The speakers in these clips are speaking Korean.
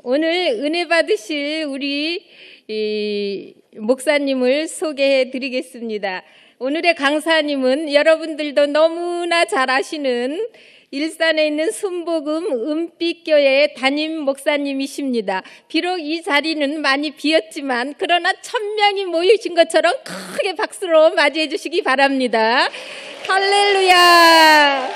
오늘 은혜 받으실 우리 목사님을 소개해 드리겠습니다. 오늘의 강사님은 여러분들도 너무나 잘 아시는 일산에 있는 순복음 은빛교회 담임 목사님이십니다. 비록 이 자리는 많이 비었지만 그러나 1000명이 모이신 것처럼 크게 박수로 맞이해 주시기 바랍니다. 할렐루야.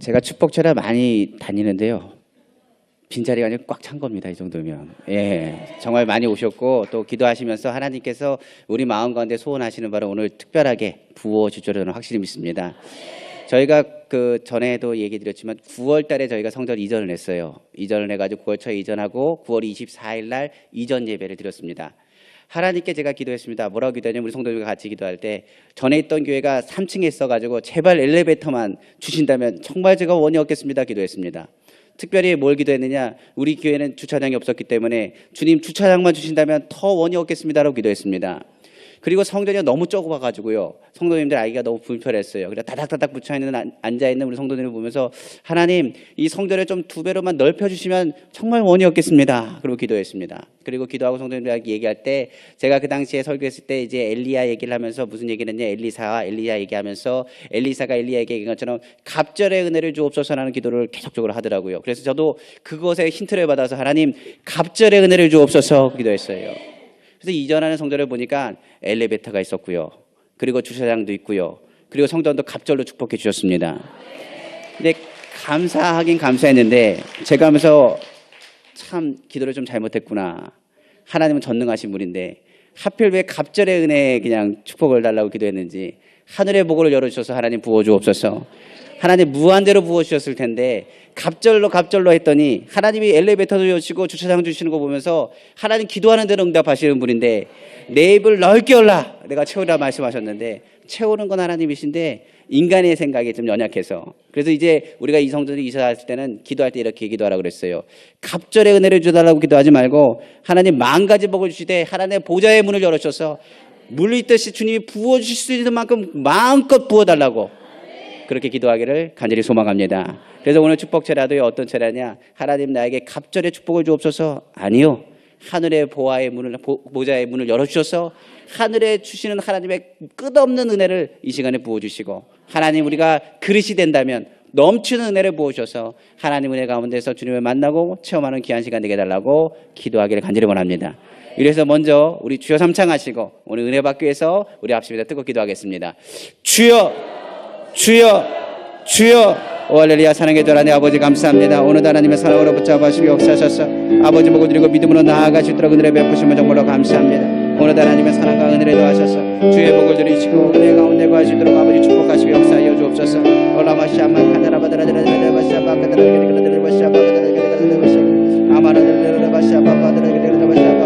제가 축복체라 많이 다니는데요. 빈자리가 아니고 꽉 찬 겁니다. 이 정도면. 예, 정말 많이 오셨고 또 기도하시면서 하나님께서 우리 마음 가운데 소원하시는 바를 오늘 특별하게 부어줄 줄은 저는 확실히 믿습니다. 저희가 그 전에도 얘기 드렸지만 9월 달에 저희가 성전 이전을 했어요. 이전을 해가지고 9월 초에 이전하고 9월 24일 날 이전 예배를 드렸습니다. 하나님께 제가 기도했습니다. 뭐라고 기도했냐면 우리 성도님과 같이 기도할 때 전에 있던 교회가 3층에 있어가지고 제발 엘리베이터만 주신다면 정말 제가 원이 없겠습니다. 기도했습니다. 특별히 뭘 기도했느냐, 우리 교회는 주차장이 없었기 때문에 주님 주차장만 주신다면 더 원이 없겠습니다라고 기도했습니다. 그리고 성전이 너무 좁아가지고요, 성도님들 알기가 너무 불편했어요. 그래서 다닥다닥 붙여있는 앉아있는 우리 성도님을 보면서 하나님 이 성전을 좀 2배로만 넓혀주시면 정말 원이 없겠습니다. 그리고 기도했습니다. 그리고 기도하고 성도님들에게 얘기할 때 제가 그 당시에 설교했을 때 이제 엘리야 얘기를 하면서 무슨 얘기를 했냐, 엘리사와 엘리야 얘기하면서 엘리사가 엘리야에게 얘기한 것처럼 갑절의 은혜를 주옵소서라는 기도를 계속적으로 하더라고요. 그래서 저도 그것에 힌트를 받아서 하나님 갑절의 은혜를 주옵소서 기도했어요. 그래서 이전하는 성전을 보니까 엘리베이터가 있었고요. 그리고 주차장도 있고요. 그리고 성전도 갑절로 축복해 주셨습니다. 근데 감사하긴 감사했는데 제가 하면서 참 기도를 좀 잘못했구나. 하나님은 전능하신 분인데 하필 왜 갑절의 은혜에 그냥 축복을 달라고 기도했는지, 하늘의 복을 열어주셔서 하나님 부어주옵소서. 하나님 무한대로 부어주셨을 텐데 갑절로 했더니 하나님이 엘리베이터도 여시고 주차장 주시는 거 보면서 하나님 기도하는 대로 응답하시는 분인데 내 입을 넓게 열라 내가 채우라 말씀하셨는데 채우는 건 하나님이신데 인간의 생각이 좀 연약해서, 그래서 이제 우리가 이 성전에 이사 왔을 때는 기도할 때 이렇게 기도하라고 그랬어요. 갑절의 은혜를 주달라고 기도하지 말고 하나님 만가지 복을 주시되 하나님의 보좌의 문을 열어주셔서 물 있듯이 주님이 부어주실 수 있는 만큼 마음껏 부어달라고 그렇게 기도하기를 간절히 소망합니다. 그래서 오늘 축복체라도요, 어떤 체라냐, 하나님 나에게 갑절의 축복을 주옵소서. 아니요, 하늘의 보좌의 문을 열어주셔서 하늘에 주시는 하나님의 끝없는 은혜를 이 시간에 부어주시고, 하나님 우리가 그릇이 된다면 넘치는 은혜를 부어주셔서 하나님 은혜 가운데서 주님을 만나고 체험하는 귀한 시간 되게 해달라고 기도하기를 간절히 원합니다. 이래서 먼저 우리 주여 삼창하시고 오늘 은혜 받기 위해서 우리 합심에서 뜨겁게 기도하겠습니다. 주여, 주여, 주여. 오 할렐루야. 사랑의 주 하나님 아버지 감사합니다. 오늘도 하나님의 사랑으로 붙잡아 주시고 역사하셔서 아버지 보고 드리고 믿음으로 나아가시도록 은혜를 베푸시면 정말로 감사합니다. 오늘도 하나님의 사랑과 은혜를 더하셔서 주의 복을 드리시고 은혜 가운데 거하시도록 아버지 축복하시고 역사하여 주옵소서. 올라마시아마 카다라바다라다라바시아바 카다라바다라바시아바 카다라바다라바시아바 아마라다라바시아바 카다라바다라바시아바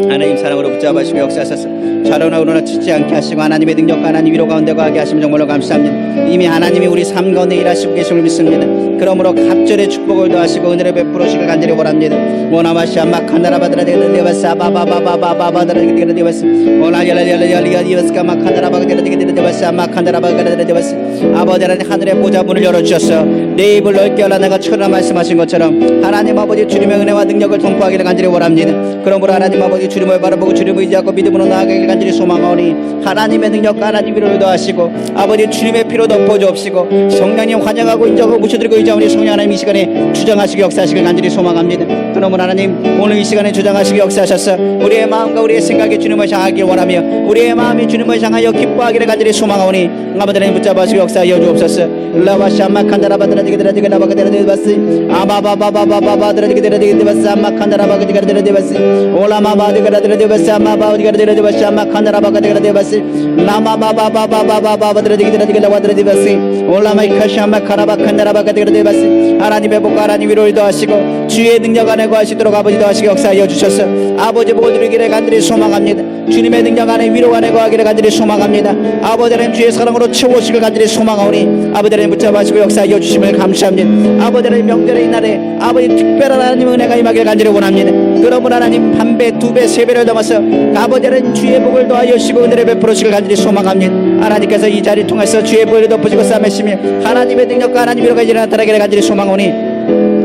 하나님 사랑으로 붙잡아주시고 역사하셔서 좌로나 우로나 치지 않게 하시고 하나님의 능력과 하나님 위로 가운데 거하게 하시면 정말로 감사합니다. 이미 하나님이 우리 삶 가운데 일하시고 계심을 믿습니다. 그러므로 갑절의 축복을 더하시고 은혜를 베풀으시길 간절히 원합니다. 모나마시 아마카나라바드라데데바사 바바바바바바바드라데데바사 오나열열열열열열스카 마카나라바드라데데바사 마카나라바드라데데바사 아버지 하나님 하늘의 보좌 문을 열어주셔서 내 입을 넓게 열라 내가 천하 말씀하신 것처럼 하나님 아버지 주님의 은혜와 능력을 선포하기를 간절히 원합니다. 그러므로 하나님 아버지 주님을 바라보고 주님을 의지하고 믿음으로 나아가기를 간절히 소망하오니 하나님의 능력과 하나님 위로를 더하시고 아버지 주님의 피로 덮어주옵시고 성령님 환영하고 인정하고 묻혀드리고 의지하오니 성령 하나님 이 시간에 주장하시고 역사하시길 간절히 소망합니다. 그러므로 하나님 오늘 이 시간에 주장하시고 역사하셔서 우리의 마음과 우리의 생각이 주님을 향하길 원하며 우리의 마음이 주님을 향하여 기뻐하기를 간절히 소망하오니 아버지 하나님 붙잡아주시고 역사하여 주옵소서. 라바샤마칸다라바드라디게드라디게라바가데라디바스 아바바바바바바드라디게드라디게드바스 아마칸다라바가디가드라디바스 올라마바디가라드라디바스 라마바 어디가 들어들어봤시 아마 카나라바가 들어들어봤시 라마바바바바바바바 들어들어들어들어들어들어봤시 올라마이카시 아마 카라바 카나라바가 들어들어봤시 하나님의 복과 하나님 위로를 더하시고 주의 능력 안에 거하시도록 아버지 더하시게 역사하여 주셔서 아버지 보고 드리기를 간절히 소망합니다. 주님의 능력 안에 위로 안에 거하기를 간절히 소망합니다. 아버지 하나님 주의 사랑으로 채우시길 간절히 소망하오니 아버지 하나님 붙잡아주시고 역사하여 주심을 감사합니다. 아버지 하나님 명절의 이날에 아버지 특별한 하나님 은혜가 임하길 간절히 원합니다. 그러므로 하나님 한 배, 두 배, 세 배를 넘어서 아버지 하나님 주의 복을 더하여 주시고 은혜를 베풀어 주시길 간절히 소망합니다. 하나님께서 이 자리를 통해서 주의 복을 덮으시고 싸매시며 하나님의 능력과 하나님의 위로가 이제 나타나기를 간절히 소망하오니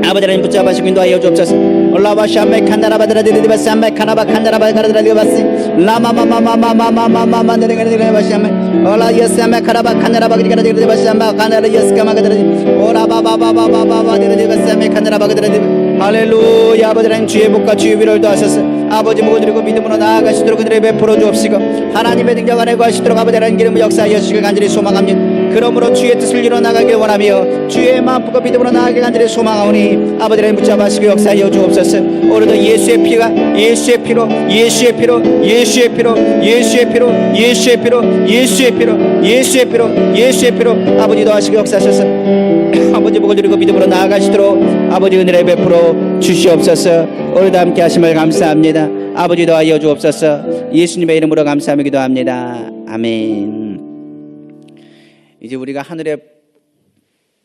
아버지 하나님 붙잡아주시고 인도하여 주옵소서. 올라와시 아메 칸나라바드라디디바시 아메 카나바 칸나라바드라디바시 라마마마마마마마마마마 데레가데레바시 아메 올라 예스 아메 카나바 칸나라바드라디바시 아메 카나라 예스 카마가드라디 오라바바바바바바바 데레디바시 아메 칸나라바드라디 할렐루야. 아버지 하나님 주의 복과 주의 위로를 더하셔서 아버지 보고 드리고 믿음으로 나아가시도록 그들의 베풀어 주옵시고 하나님의 능력 안에 거하시도록 아버지 하나님 기름을 역사하여 주시길 간절히 소망합니다. 그러므로 주의 뜻을 이뤄나가길 원하며 주의 마음 품고 믿음으로 나아가길 간절히 소망하오니 아버지 하나님 붙잡아주시고 역사하여 주옵소서. 오늘도 예수의 피가 예수의 피로 예수의 피로 예수의 피로 예수의 피로 예수의 피로 예수의 피로 예수의 피로 예수의 피로 아버지 더하시고 역사하셔서 아버지 복을 드리고 믿음으로 나아가시도록 아버지 은혜를 베풀어 주시옵소서. 오늘도 함께 하심을 감사합니다. 아버지 더하여 주옵소서. 예수님의 이름으로 감사하며 기도합니다. 아멘. 이제 우리가 하늘의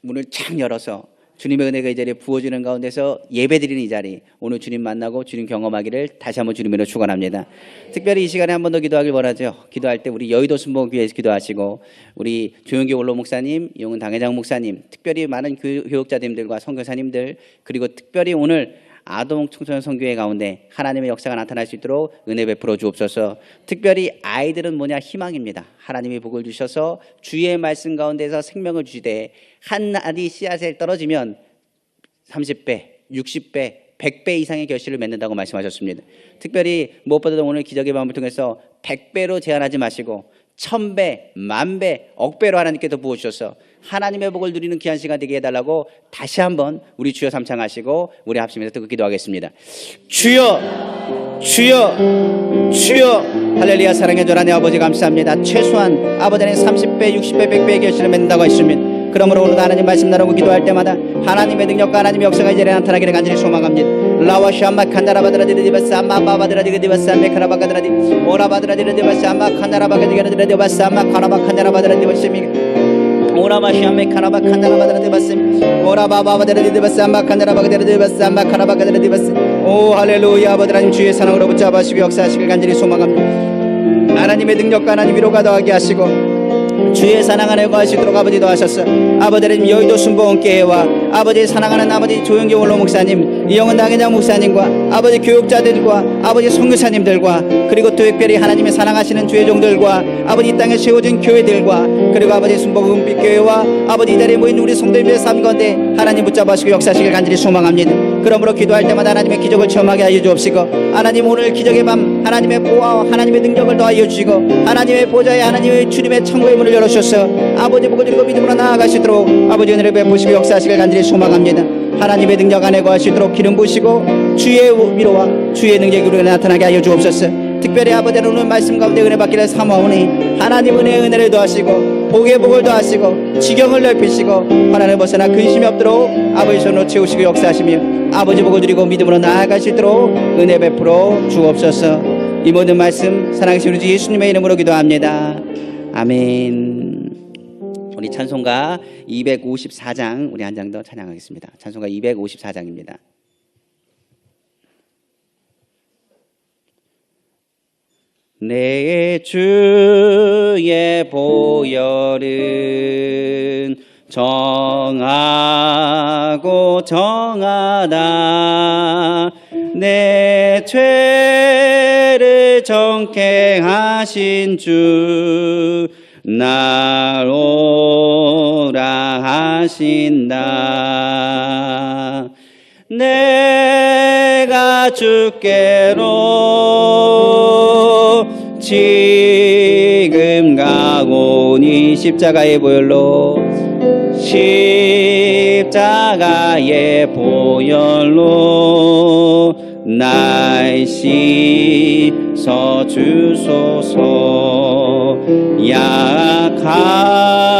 문을 창 열어서 주님의 은혜가 이 자리에 부어지는 가운데서 예배드리는 이 자리, 오늘 주님 만나고 주님 경험하기를 다시 한번 주님으로 축원합니다. 특별히 이 시간에 한 번 더 기도하길 원하죠. 기도할 때 우리 여의도 순복음교회에서 기도하시고 우리 조영기 원로 목사님, 이용은 당회장 목사님, 특별히 많은 교육자님들과 선교사님들, 그리고 특별히 오늘 아동 청소년 선교회 가운데 하나님의 역사가 나타날 수 있도록 은혜 베풀어 주옵소서. 특별히 아이들은 뭐냐? 희망입니다. 하나님이 복을 주셔서 주의 말씀 가운데서 생명을 주시되 한 알이 씨앗에 떨어지면 30배, 60배, 100배 이상의 결실을 맺는다고 말씀하셨습니다. 특별히 무엇보다도 오늘 기적의 마음을 통해서 100배로 제한하지 마시고 1000배, 10,000배, 억배로 하나님께서 부어주셔서 하나님의 복을 누리는 귀한 시간 되게 해달라고 다시 한번 우리 주여 삼창하시고 우리 합심해서 듣고 기도하겠습니다. 주여, 주여, 주여. 할렐루야. 사랑의 전하네 아버지 감사합니다. 최소한 아버지 하나님 30배, 60배, 100배의 결실을 맺는다고 하셨습니다. 그러므로 오늘 하나님 말씀 나누고 기도할 때마다 하나님의 능력과 하나님의 역사가 이 자리에 나타나기를 간절히 소망합니다. 라와샤마 칸다라바드라디디바스 아마 바바드라디디바스 아메 카라바가드라디 오라바드라디디바스 아마 칸다라바가디디바스 아마 카라바칸다라바드라디바스 오라마시아메 카라바칸다라바드라디바스 오라바바바드라디디바스 아마 칸다라바가드라디바스 아마 카라바가드라디바스. 오 할렐루야. 아버지 하나님 주의 사랑으로 붙잡아주시고 역사하시길 간절히 소망합니다. 하나님의 능력과 하나님 위로가 더하게 하시고 주의 사랑 안에 거하시도록 아버지 도하셨어. 아버지 하나님 여의도 순복음교회와 아버지 사랑하는 아버지 조영기 원로 목사님, 이영은 당회장 목사님과 아버지 교육자들과 아버지 선교사님들과 그리고 특별히 하나님의 사랑하시는 주의 종들과 아버지 이 땅에 세워진 교회들과 그리고 아버지 순복음교회와 아버지 이 자리에 모인 우리 성도님의 삶 가운데 하나님 붙잡아주시고 역사하시길 간절히 소망합니다. 그러므로 기도할 때마다 하나님의 기적을 체험하게 하여 주옵시고 하나님 오늘 기적의 밤 하나님의 보호와 하나님의 능력을 더하여 주시고 하나님의 보좌에 하나님의 주님의 천국의 문을 열어주셔서 아버지 복을 드리고 믿음으로 나아가시도록 아버지 은혜를 베푸시고 역사하시길 간절히 소망합니다. 하나님의 능력 안에 거하시도록 기름 부으시고 주의 위로와 주의 능력으로 나타나게 하여 주옵소서. 특별히 아버지는 오늘 말씀 가운데 은혜 받기를 사모하오니 하나님 은혜를 더하시고 복의 복을 더하시고 지경을 넓히시고 하나님을 벗어나 근심이 없도록 아버지 손으로 채우시고 역사하시며 아버지 복을 드리고 믿음으로 나아가시도록 은혜 베풀어 주옵소서. 이 모든 말씀 사랑하신 우리 주 예수님의 이름으로 기도합니다. 아멘. 우리 찬송가 254장 우리 한 장 더 찬양하겠습니다. 찬송가 254장입니다. 내 주의 보혈은 정하고 정하다. 내 죄를 정케 하신 주 날 오라 하신다. 내가 주께로 지금 가오니 십자가의 보혈로 십자가의 보혈로 날 씻어 주소서.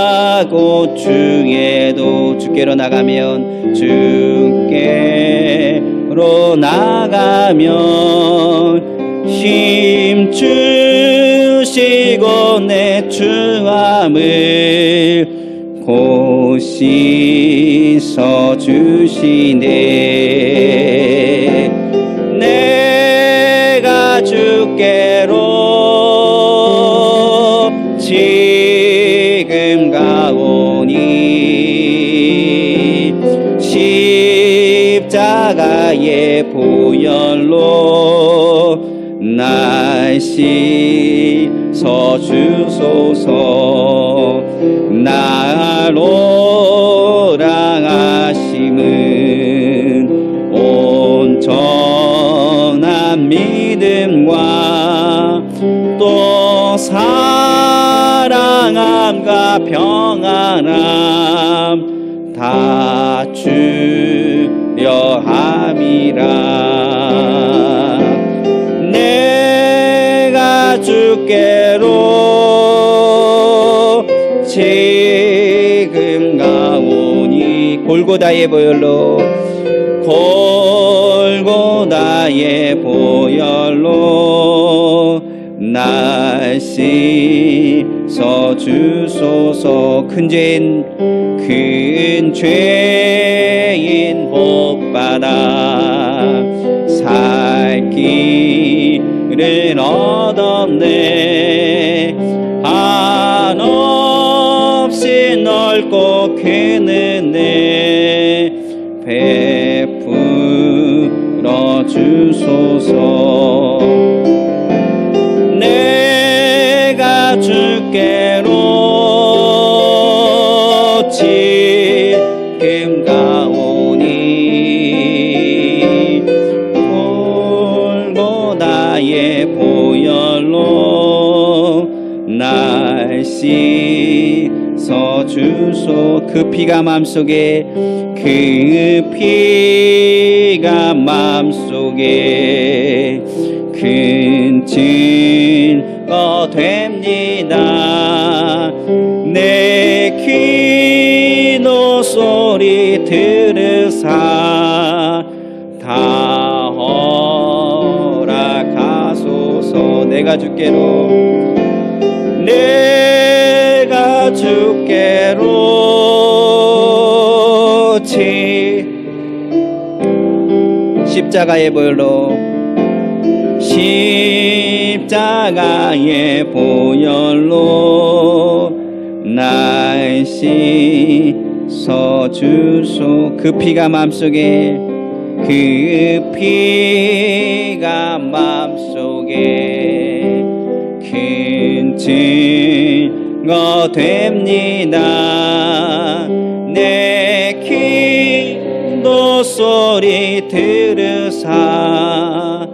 약하고 중에도 주께로 나가면 주께로 나가면 힘 주시고 내 주함을 곧 씻어 주시네. 내가 주께로 지금 가오니 십자가의 보혈로 날 씻어 주소서. 나로랑 하심은 온전한 믿음과 또 사랑함과 평안함 다 주려 함이라. 내가 주께로 지금 가오니 골고다의 보혈로 골고다의 보혈로 날 씻어 주소서. 큰 죄인 복받아 살 길을 얻었네. 한없이 넓고 큰 은혜 베풀어 주소서. 내가 주께로 지금 가오니 골고다의 보혈로 날 씻어 주소. 그 피가 맘속에 그 피가 맘속에 큰 증거 됩니다. 내 기도 소리 들으사 다 허락하소서. 내가 주께로 십자가의 보혈로 십자가의 보혈로 날 씻어 주소. 그 피가 맘속에 그 피가 맘속에 큰 증거 됩니다. 내 기도 소리 들으사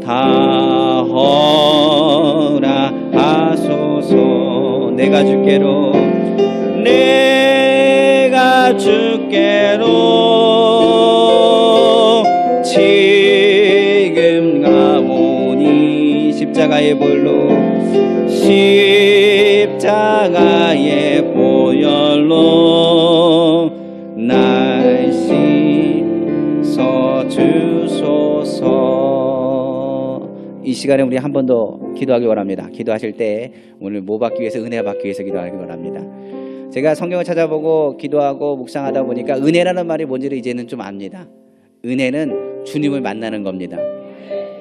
다 허락하소서. 내가 주께로 지금 가오니 십자가의 보혈로 십자가의 보혈로 날 씻어 주소서. 이 시간에 우리 한 번 더 기도하기 원합니다. 기도하실 때 오늘 뭐 받기 위해서, 은혜 받기 위해서 기도하기 원합니다. 제가 성경을 찾아보고 기도하고 묵상하다 보니까 은혜라는 말이 뭔지를 이제는 좀 압니다. 은혜는 주님을 만나는 겁니다.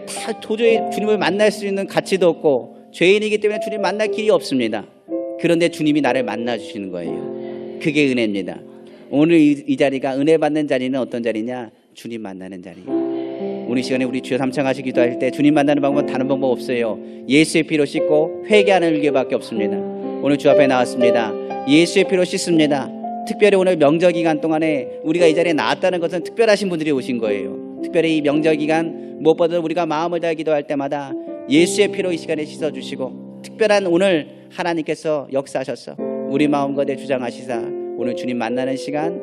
다 도저히 주님을 만날 수 있는 가치도 없고 죄인이기 때문에 주님 만날 길이 없습니다. 그런데 주님이 나를 만나 주시는 거예요. 그게 은혜입니다. 오늘 이 자리가 은혜 받는 자리는 어떤 자리냐? 주님 만나는 자리예요. 오늘 시간에 우리 주여 삼창하시 기도할 때 주님 만나는 방법은 다른 방법 없어요. 예수의 피로 씻고 회개하는 일밖에 없습니다. 오늘 주 앞에 나왔습니다. 예수의 피로 씻습니다. 특별히 오늘 명절 기간 동안에 우리가 이 자리에 나왔다는 것은 특별하신 분들이 오신 거예요. 특별히 이 명절 기간 무엇보다 우리가 마음을 다해 기도할 때마다 예수의 피로 이 시간에 씻어주시고 특별한 오늘 하나님께서 역사하셔서 우리 마음과 내 주장하시사 오늘 주님 만나는 시간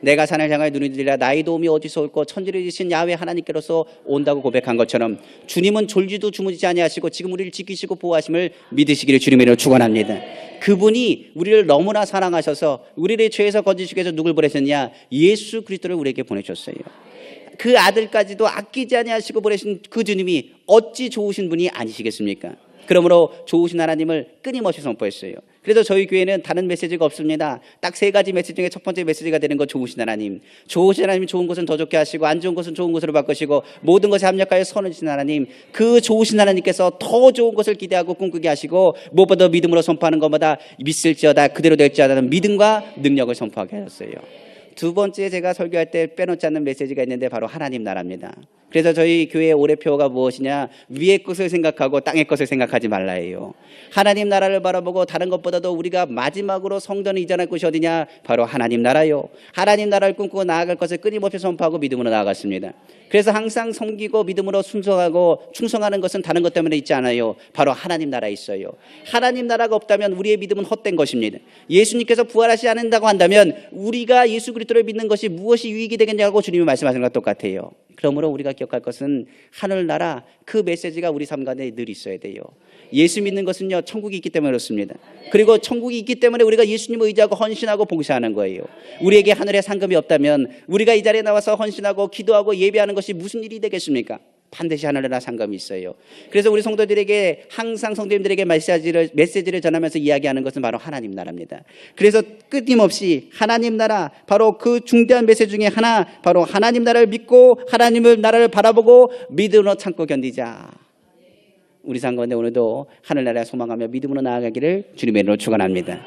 내가 산을 향하여 눈이 들리라 나의 도움이 어디서 올고 천지를 지신 야훼 하나님께로서 온다고 고백한 것처럼 주님은 졸지도 주무시지 아니하시고 지금 우리를 지키시고 보호하심을 믿으시기를 주님의 이름으로 축원합니다. 그분이 우리를 너무나 사랑하셔서 우리를 죄에서 건지시기 위해서 누굴 보내셨냐? 예수 그리스도를 우리에게 보내셨어요. 그 아들까지도 아끼지 아니하시고 보내신 그 주님이 어찌 좋으신 분이 아니시겠습니까? 그러므로 좋으신 하나님을 끊임없이 선포했어요. 그래서 저희 교회는 다른 메시지가 없습니다. 딱 세 가지 메시지 중에 첫 번째 메시지가 되는 건 좋으신 하나님. 좋으신 하나님, 좋은 것은 더 좋게 하시고 안 좋은 것은 좋은 것으로 바꾸시고 모든 것에 합력하여 선을 주신 하나님, 그 좋으신 하나님께서 더 좋은 것을 기대하고 꿈꾸게 하시고 무엇보다 믿음으로 선포하는 것보다 믿을지어다 그대로 될지어다는 믿음과 능력을 선포하게 하셨어요. 두 번째 제가 설교할 때 빼놓지 않는 메시지가 있는데 바로 하나님 나라입니다. 그래서 저희 교회의 올해표가 무엇이냐? 위의 것을 생각하고 땅의 것을 생각하지 말라예요. 하나님 나라를 바라보고 다른 것보다도 우리가 마지막으로 성전을 이전할 곳이 어디냐? 바로 하나님 나라요. 하나님 나라를 꿈꾸고 나아갈 것을 끊임없이 선포하고 믿음으로 나아갔습니다. 그래서 항상 섬기고 믿음으로 순종하고 충성하는 것은 다른 것 때문에 있지 않아요. 바로 하나님 나라에 있어요. 하나님 나라가 없다면 우리의 믿음은 헛된 것입니다. 예수님께서 부활하시지 않는다고 한다면 우리가 예수 그리스도를 믿는 것이 무엇이 유익이 되겠냐고 주님이 말씀하시는 것과 똑같아요. 그러므로 우리가 기억할 것은 하늘나라 그 메시지가 우리 삶 가운데 늘 있어야 돼요. 예수 믿는 것은요 천국이 있기 때문에 그렇습니다. 그리고 천국이 있기 때문에 우리가 예수님을 의지하고 헌신하고 봉사하는 거예요. 우리에게 하늘의 상급이 없다면 우리가 이 자리에 나와서 헌신하고 기도하고 예배하는 것이 무슨 일이 되겠습니까? 반드시 하늘나라 상급이 있어요. 그래서 우리 성도들에게 항상 성도님들에게 메시지를 전하면서 이야기하는 것은 바로 하나님 나라입니다. 그래서 끊임없이 하나님 나라, 바로 그 중대한 메시지 중에 하나, 바로 하나님 나라를 믿고 하나님의 나라를 바라보고 믿음으로 참고 견디자. 우리 삶 가운데 오늘도 하늘나라에 소망하며 믿음으로 나아가기를 주님의 이름으로 축원합니다.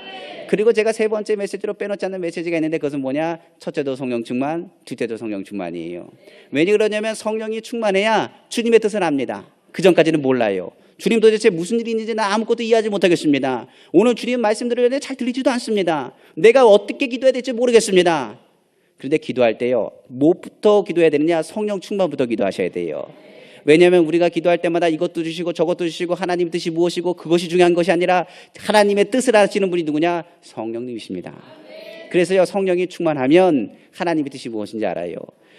그리고 제가 세 번째 메시지로 빼놓지 않는 메시지가 있는데 그것은 뭐냐? 첫째도 성령 충만, 둘째도 성령 충만이에요. 왜냐 그러냐면 성령이 충만해야 주님의 뜻을 압니다. 그 전까지는 몰라요. 주님 도대체 무슨 일이 있는지 나 아무것도 이해하지 못하겠습니다. 오늘 주님 말씀 들으려는데 잘 들리지도 않습니다. 내가 어떻게 기도해야 될지 모르겠습니다. 그런데 기도할 때요, 뭐부터 기도해야 되느냐? 성령 충만부터 기도하셔야 돼요. 왜냐하면 우리가 기도할 때마다 이것도 주시고 저것도 주시고 하나님 뜻이 무엇이고 그것이 중요한 것이 아니라 하나님의 뜻을 아시는 분이 누구냐? 성령님이십니다. 그래서요, 성령이 충만하면 하나님의 뜻이 무엇인지 알아요.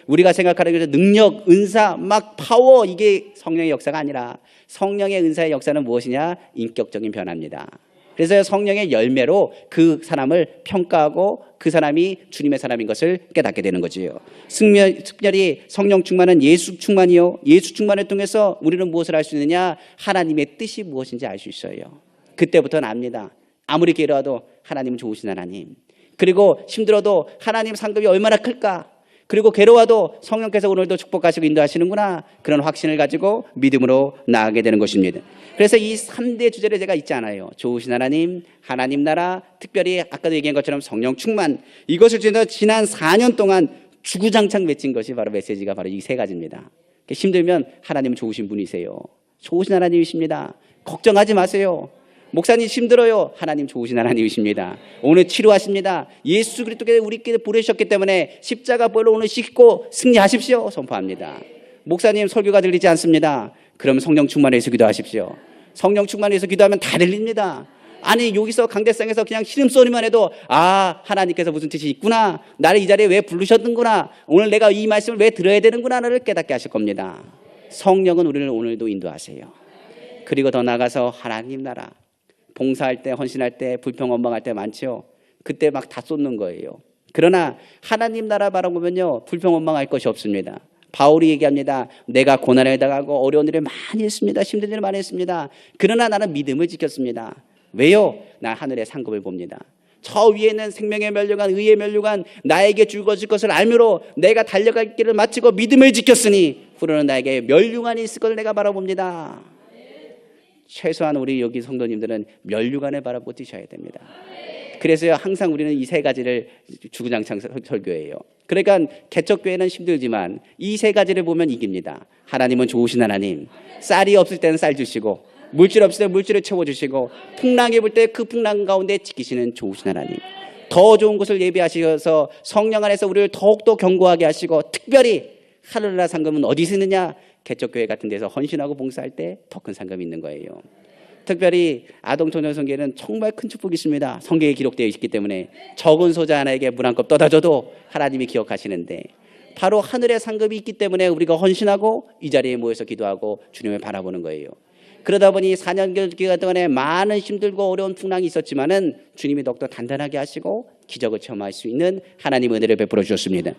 우리가 생각하는 게 능력, 은사, 막 파워, 이게 성령의 역사가 아니라 성령의 은사의 역사는 무엇이냐? 인격적인 변화입니다. 그래서 성령의 열매로 그 사람을 평가하고 그 사람이 주님의 사람인 것을 깨닫게 되는 거지요. 특별히 성령 충만은 예수 충만이요. 예수 충만을 통해서 우리는 무엇을 알 수 있느냐? 하나님의 뜻이 무엇인지 알 수 있어요. 그때부터는 압니다. 아무리 괴로워도 하나님은 좋으신 하나님. 그리고 힘들어도 하나님 상급이 얼마나 클까? 그리고 괴로워도 성령께서 오늘도 축복하시고 인도하시는구나. 그런 확신을 가지고 믿음으로 나아가게 되는 것입니다. 그래서 이 3대 주제를 제가 잊지 않아요. 좋으신 하나님, 하나님 나라, 특별히 아까도 얘기한 것처럼 성령 충만. 이것을 지난 4년 동안 주구장창 외친 것이 바로 메시지가 바로 이 세 가지입니다. 힘들면 하나님은 좋으신 분이세요. 좋으신 하나님이십니다. 걱정하지 마세요. 목사님 힘들어요. 하나님 좋으신 하나님이십니다. 오늘 치료하십니다. 예수 그리스도께서 우리께 보내셨기 때문에 십자가 벌로 오늘 씻고 승리하십시오. 선포합니다. 목사님 설교가 들리지 않습니다. 그럼 성령 충만해서 기도하십시오. 성령 충만해서 기도하면 다 들립니다. 아니 여기서 강대상에서 그냥 신음소리만 해도 아 하나님께서 무슨 뜻이 있구나. 나를 이 자리에 왜 부르셨는구나. 오늘 내가 이 말씀을 왜 들어야 되는구나를 깨닫게 하실 겁니다. 성령은 우리를 오늘도 인도하세요. 그리고 더 나아가서 하나님 나라. 봉사할 때, 헌신할 때, 불평원망할 때 많죠. 그때 막 다 쏟는 거예요. 그러나 하나님 나라 바라보면요, 불평원망할 것이 없습니다. 바울이 얘기합니다. 내가 고난을 당하고 어려운 일을 많이 했습니다. 힘든 일을 많이 했습니다. 그러나 나는 믿음을 지켰습니다. 왜요? 나 하늘의 상급을 봅니다. 저 위에는 생명의 면류관, 의의 면류관, 나에게 주어질 것을 알므로 내가 달려갈 길을 마치고 믿음을 지켰으니 후로는 나에게 면류관이 있을 것을 내가 바라봅니다. 최소한 우리 여기 성도님들은 면류관을 바라보고 뛰셔야 됩니다. 그래서 항상 우리는 이 세 가지를 주구장창 설교해요. 그러니까 개척교회는 힘들지만 이 세 가지를 보면 이깁니다. 하나님은 좋으신 하나님. 쌀이 없을 때는 쌀 주시고 물질 없을 때 물질을 채워주시고 풍랑이 불 때 그 풍랑 가운데 지키시는 좋으신 하나님. 더 좋은 것을 예비하셔서 성령 안에서 우리를 더욱더 견고하게 하시고 특별히 하늘나라 상급은 어디 있느냐? 개척교회 같은 데서 헌신하고 봉사할 때 더 큰 상급이 있는 거예요. 특별히 아동청년 성계는 정말 큰 축복이 있습니다. 성경에 기록되어 있기 때문에 적은 소자 하나에게 물 한 컵 떠다 줘도 하나님이 기억하시는데, 바로 하늘의 상급이 있기 때문에 우리가 헌신하고 이 자리에 모여서 기도하고 주님을 바라보는 거예요. 그러다 보니 4년 기간 동안에 많은 힘들고 어려운 풍랑이 있었지만은 주님이 더욱더 단단하게 하시고 기적을 체험할 수 있는 하나님의 은혜를 베풀어 주셨습니다.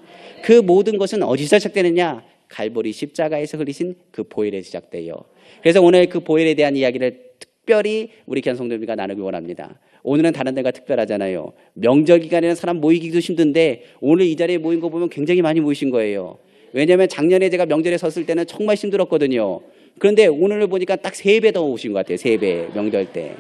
그 모든 것은 어디서 시작되느냐? 갈보리 십자가에서 흘리신 그 보혈에 시작돼요. 그래서 오늘 그 보혈에 대한 이야기를 특별히 우리 귀한 성도님과 나누기 원합니다. 오늘은 다른 데가 특별하잖아요. 명절 기간에는 사람 모이기도 힘든데 오늘 이 자리에 모인 거 보면 굉장히 많이 모이신 거예요. 왜냐하면 작년에 제가 명절에 섰을 때는 정말 힘들었거든요. 그런데 오늘을 보니까 딱 3배 더 오신 것 같아요. 3배, 명절 때.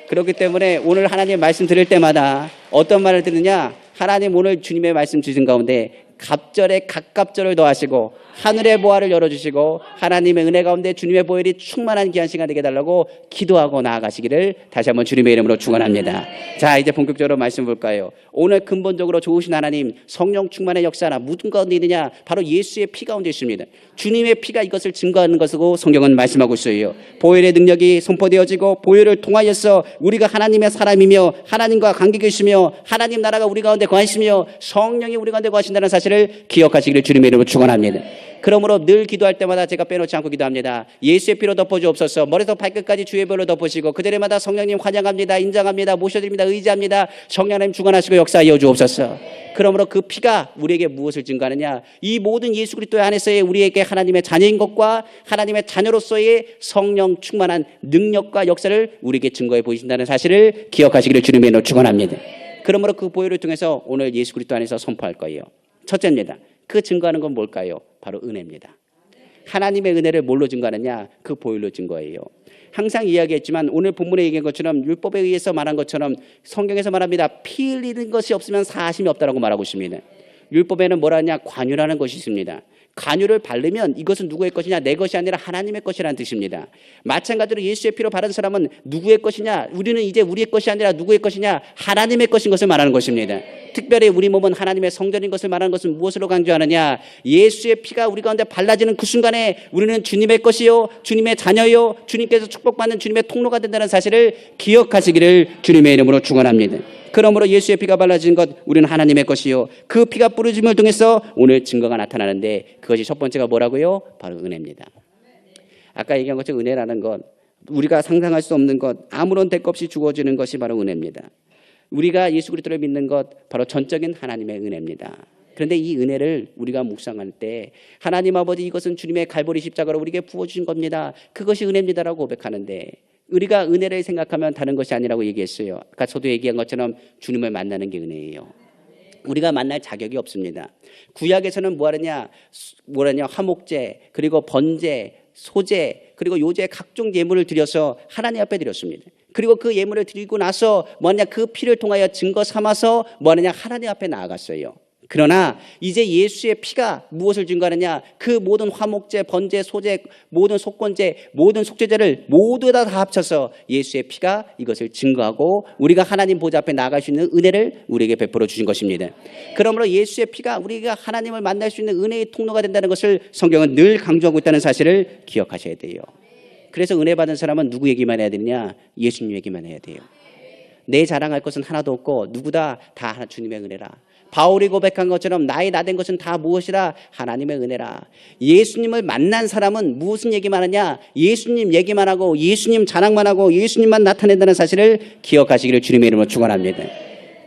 그렇기 때문에 오늘 하나님 말씀 드릴 때마다 어떤 말을 들으냐? 하나님 오늘 주님의 말씀 주신 가운데 갑절에 갑갑절을 더하시고 하늘의 보화를 열어주시고 하나님의 은혜 가운데 주님의 보혈이 충만한 귀한 시간 되게 해달라고 기도하고 나아가시기를 다시 한번 주님의 이름으로 축원합니다. 자, 이제 본격적으로 말씀 볼까요? 오늘 근본적으로 좋으신 하나님 성령 충만의 역사나 무슨 가운데 있느냐? 바로 예수의 피 가운데 있습니다. 주님의 피가 이것을 증거하는 것이고 성경은 말씀하고 있어요. 보혈의 능력이 선포되어지고 보혈을 통하여서 우리가 하나님의 사람이며 하나님과 관계가 있으며 하나님 나라가 우리 가운데 거하시며 성령이 우리 가운데 거하신다는 사실을 기억하시기를 주님의 이름으로 축원합니다. 그러므로 늘 기도할 때마다 제가 빼놓지 않고 기도합니다. 예수의 피로 덮어주옵소서. 머리부터 발끝까지 주의 별로 덮으시고 그 자리마다 성령님 환영합니다. 인정합니다. 모셔드립니다. 의지합니다. 성령님 주관하시고 역사하여 주옵소서. 그러므로 그 피가 우리에게 무엇을 증거하느냐? 이 모든 예수 그리스도 안에서의 우리에게 하나님의 자녀인 것과 하나님의 자녀로서의 성령 충만한 능력과 역사를 우리에게 증거해 보이신다는 사실을 기억하시기를 주님의 이름으로 축원합니다. 그러므로 그 보혈을 통해서 오늘 예수 그리스도 안에서 선포할 거예요. 첫째입니다. 그 증거하는 건 뭘까요? 바로 은혜입니다. 하나님의 은혜를 뭘로 증거하느냐? 그 보혈로 증거해요. 항상 이야기했지만 오늘 본문에 얘기한 것처럼 율법에 의해서 말한 것처럼 성경에서 말합니다. 피 흘리는 것이 없으면 사하심이 없다라고 말하고 있습니다. 율법에는 뭐라 하냐? 관유라는 것이 있습니다. 관유를 바르면 이것은 누구의 것이냐? 내 것이 아니라 하나님의 것이라는 뜻입니다. 마찬가지로 예수의 피로 바른 사람은 누구의 것이냐? 우리는 이제 우리의 것이 아니라 누구의 것이냐? 하나님의 것인 것을 말하는 것입니다. 특별히 우리 몸은 하나님의 성전인 것을 말하는 것은 무엇으로 강조하느냐? 예수의 피가 우리 가운데 발라지는 그 순간에 우리는 주님의 것이요 주님의 자녀요 주님께서 축복받는 주님의 통로가 된다는 사실을 기억하시기를 주님의 이름으로 축원합니다. 그러므로 예수의 피가 발라진 것 우리는 하나님의 것이요 그 피가 뿌려짐을 통해서 오늘 증거가 나타나는데 그것이 첫 번째가 뭐라고요? 바로 은혜입니다. 아까 얘기한 것처럼 은혜라는 것 우리가 상상할 수 없는 것 아무런 대가 없이 주어지는 것이 바로 은혜입니다. 우리가 예수 그리스도를 믿는 것 바로 전적인 하나님의 은혜입니다. 그런데 이 은혜를 우리가 묵상할 때 하나님 아버지 이것은 주님의 갈보리 십자가로 우리에게 부어주신 겁니다. 그것이 은혜입니다라고 고백하는데 우리가 은혜를 생각하면 다른 것이 아니라고 얘기했어요. 아까 저도 얘기한 것처럼 주님을 만나는 게 은혜예요. 우리가 만날 자격이 없습니다. 구약에서는 뭐하느냐 화목제 그리고 번제 소제 그리고 요제 각종 예물을 드려서 하나님 앞에 드렸습니다. 그리고 그 예물을 드리고 나서 뭐하냐 그 피를 통하여 증거 삼아서 뭐하느냐 하나님 앞에 나아갔어요. 그러나 이제 예수의 피가 무엇을 증거하느냐? 그 모든 화목제, 번제, 소제, 모든 속건제, 모든 속죄제를 모두 다 합쳐서 예수의 피가 이것을 증거하고 우리가 하나님 보좌 앞에 나아갈 수 있는 은혜를 우리에게 베풀어 주신 것입니다. 그러므로 예수의 피가 우리가 하나님을 만날 수 있는 은혜의 통로가 된다는 것을 성경은 늘 강조하고 있다는 사실을 기억하셔야 돼요. 그래서 은혜 받은 사람은 누구 얘기만 해야 되느냐? 예수님 얘기만 해야 돼요. 내 자랑할 것은 하나도 없고 누구다 다 주님의 은혜라. 바울이 고백한 것처럼 나의 나된 것은 다 무엇이라? 하나님의 은혜라. 예수님을 만난 사람은 무슨 얘기만 하냐? 예수님 얘기만 하고 예수님 자랑만 하고 예수님만 나타낸다는 사실을 기억하시기를 주님의 이름으로 축원합니다.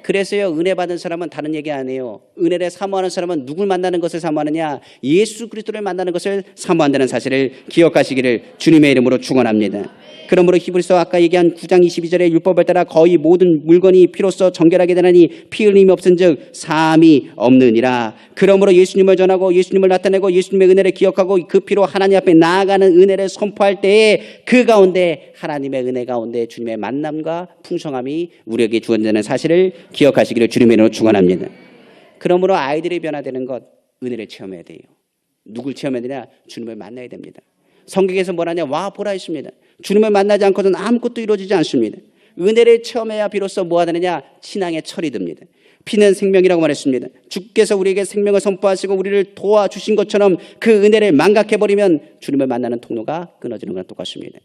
그래서요 은혜 받은 사람은 다른 얘기 안 해요. 은혜를 사모하는 사람은 누굴 만나는 것을 사모하느냐? 예수 그리스도를 만나는 것을 사모한다는 사실을 기억하시기를 주님의 이름으로 축원합니다. 그러므로 히브리서 아까 얘기한 9장 22절의 율법을 따라 거의 모든 물건이 피로써 정결하게 되나니 피 흘림이 없은즉 사함이 없느니라. 그러므로 예수님을 전하고 예수님을 나타내고 예수님의 은혜를 기억하고 그 피로 하나님 앞에 나아가는 은혜를 선포할 때에 그 가운데 하나님의 은혜 가운데 주님의 만남과 풍성함이 우리에게 주어진다는 사실을 기억하시기를 주님의 이름으로 축원합니다. 그러므로 아이들이 변화되는 것 은혜를 체험해야 돼요. 누굴 체험해야 되냐? 주님을 만나야 됩니다. 성경에서 뭐라냐? 와 보라 했습니다. 주님을 만나지 않고는 아무것도 이루어지지 않습니다. 은혜를 체험해야 비로소 뭐 하느냐? 신앙의 철이 듭니다. 피는 생명이라고 말했습니다. 주께서 우리에게 생명을 선포하시고 우리를 도와주신 것처럼 그 은혜를 망각해버리면 주님을 만나는 통로가 끊어지는 거랑 똑같습니다.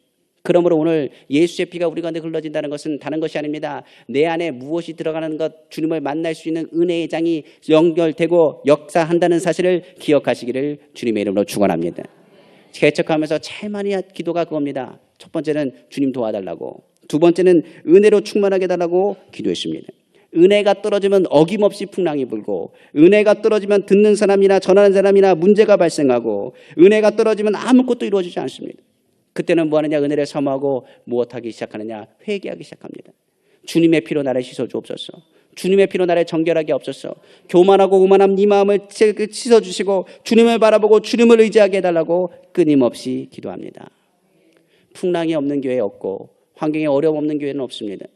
그러므로 오늘 예수의 피가 우리 가운데 흘러진다는 것은 다른 것이 아닙니다. 내 안에 무엇이 들어가는 것, 주님을 만날 수 있는 은혜의 장이 연결되고 역사한다는 사실을 기억하시기를 주님의 이름으로 축원합니다. 개척하면서 제일 많이 기도가 그겁니다. 첫 번째는 주님 도와달라고, 두 번째는 은혜로 충만하게 해달라고 기도했습니다. 은혜가 떨어지면 어김없이 풍랑이 불고, 은혜가 떨어지면 듣는 사람이나 전하는 사람이나 문제가 발생하고, 은혜가 떨어지면 아무것도 이루어지지 않습니다. 그때는 뭐하느냐? 은혜를 사모하고 무엇하기 시작하느냐? 회개하기 시작합니다. 주님의 피로 나를 씻어주옵소서. 주님의 피로 나를 정결하게 없소서. 교만하고 오만함 네 마음을 씻어주시고 주님을 바라보고 주님을 의지하게 해달라고 끊임없이 기도합니다. 풍랑이 없는 교회 없고 환경에 어려움 없는 교회는 없습니다.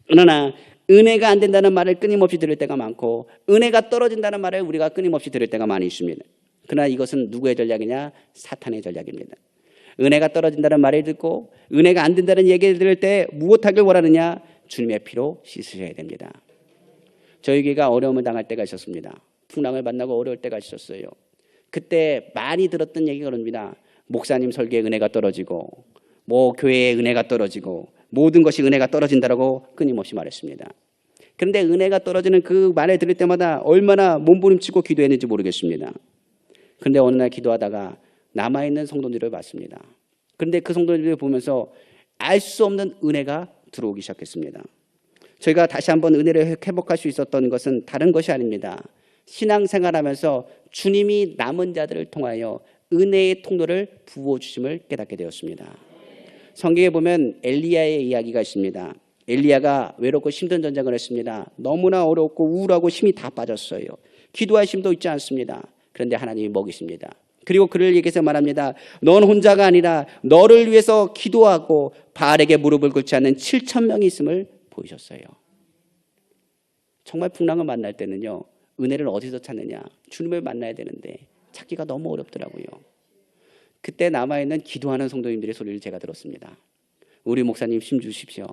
그러나 은혜가 안 된다는 말을 끊임없이 들을 때가 많고, 은혜가 떨어진다는 말을 우리가 끊임없이 들을 때가 많이 있습니다. 그러나 이것은 누구의 전략이냐? 사탄의 전략입니다. 은혜가 떨어진다는 말을 듣고 은혜가 안 된다는 얘기를 들을 때 무엇하길 원하느냐? 주님의 피로 씻으셔야 됩니다. 저희 교회가 어려움을 당할 때가 있었습니다. 풍랑을 만나고 어려울 때가 있었어요. 그때 많이 들었던 얘기가 그럽니다. 목사님 설교에 은혜가 떨어지고, 교회에 은혜가 떨어지고, 모든 것이 은혜가 떨어진다라고 끊임없이 말했습니다. 그런데 은혜가 떨어지는 그 말을 들을 때마다 얼마나 몸부림치고 기도했는지 모르겠습니다. 그런데 어느 날 기도하다가 남아있는 성도들을 봤습니다. 그런데 그 성도들을 보면서 알 수 없는 은혜가 들어오기 시작했습니다. 저희가 다시 한번 은혜를 회복할 수 있었던 것은 다른 것이 아닙니다. 신앙생활하면서 주님이 남은 자들을 통하여 은혜의 통로를 부어주심을 깨닫게 되었습니다. 성경에 보면 엘리야의 이야기가 있습니다. 엘리야가 외롭고 힘든 전쟁을 했습니다. 너무나 어렵고 우울하고 힘이 다 빠졌어요. 기도할 힘도 있지 않습니다. 그런데 하나님이 먹이십니다. 그리고 그를 얘기해서 말합니다. 넌 혼자가 아니라 너를 위해서 기도하고 바알에게 무릎을 꿇지 않는 7,000명이 있음을 보이셨어요. 정말 풍랑을 만날 때는요, 은혜를 어디서 찾느냐? 주님을 만나야 되는데 찾기가 너무 어렵더라고요. 그때 남아있는 기도하는 성도님들의 소리를 제가 들었습니다. 우리 목사님 힘 주십시오.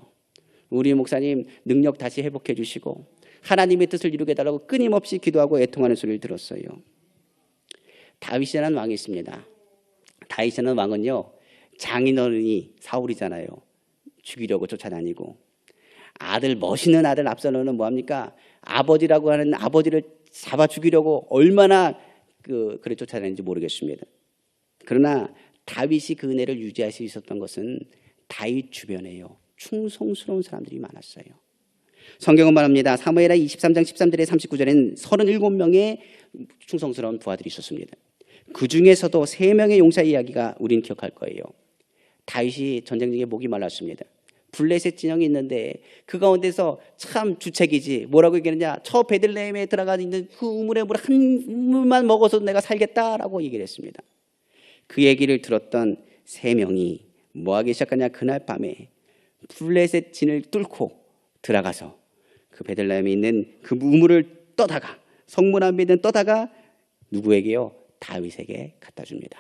우리 목사님 능력 다시 회복해 주시고 하나님의 뜻을 이루게 해달라고 끊임없이 기도하고 애통하는 소리를 들었어요. 다윗이라는 왕이 있습니다. 다윗이라는 왕은요, 장인어른이 사울이잖아요. 죽이려고 쫓아다니고, 멋있는 아들 압살롬은 뭐합니까? 아버지라고 하는 아버지를 잡아 죽이려고 얼마나 그를 쫓아다니는지 모르겠습니다. 그러나 다윗이 그 은혜를 유지할 수 있었던 것은 다윗 주변에요, 충성스러운 사람들이 많았어요. 성경은 말합니다. 사무엘하 23장 13절에 39절에는 37명의 충성스러운 부하들이 있었습니다. 그 중에서도 3명의 용사 이야기가 우린 기억할 거예요. 다윗이 전쟁 중에 목이 말랐습니다. 블레셋 진영이 있는데 그 가운데서 참 주책이지, 뭐라고 얘기하느냐? 저 베들레헴에 들어가 있는 그 우물의 물 한 우물만 먹어서 내가 살겠다라고 얘기를 했습니다. 그 얘기를 들었던 3명이 뭐 하기 시작하냐? 그날 밤에 블레셋 진을 뚫고 들어가서 그 베들레헴에 있는 그 우물을 떠다가, 성문 앞에 있는 떠다가 누구에게요? 다윗에게 갖다 줍니다.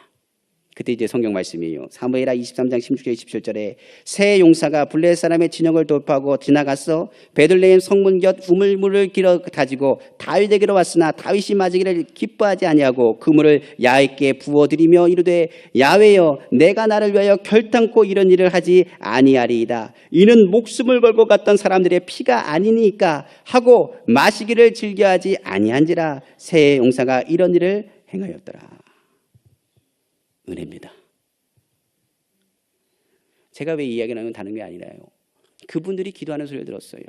그때 이제 성경 말씀이에요. 사무엘하 23장 16절 17절에 세 용사가 블레셋 사람의 진영을 돌파하고 지나가서 베들레헴 성문 곁 우물물을 길어 가지고 다윗에게로 왔으나 다윗이 맞으기를 기뻐하지 아니하고 그 물을 야훼께 부어드리며 이르되 야훼여, 내가 나를 위하여 결단코 이런 일을 하지 아니하리이다. 이는 목숨을 걸고 갔던 사람들의 피가 아니니까 하고 마시기를 즐겨하지 아니한지라. 세 용사가 이런 일을 행하였더라. 은혜입니다. 제가 왜 이 이야기를 하면 다른 게 아니라요, 그분들이 기도하는 소리를 들었어요.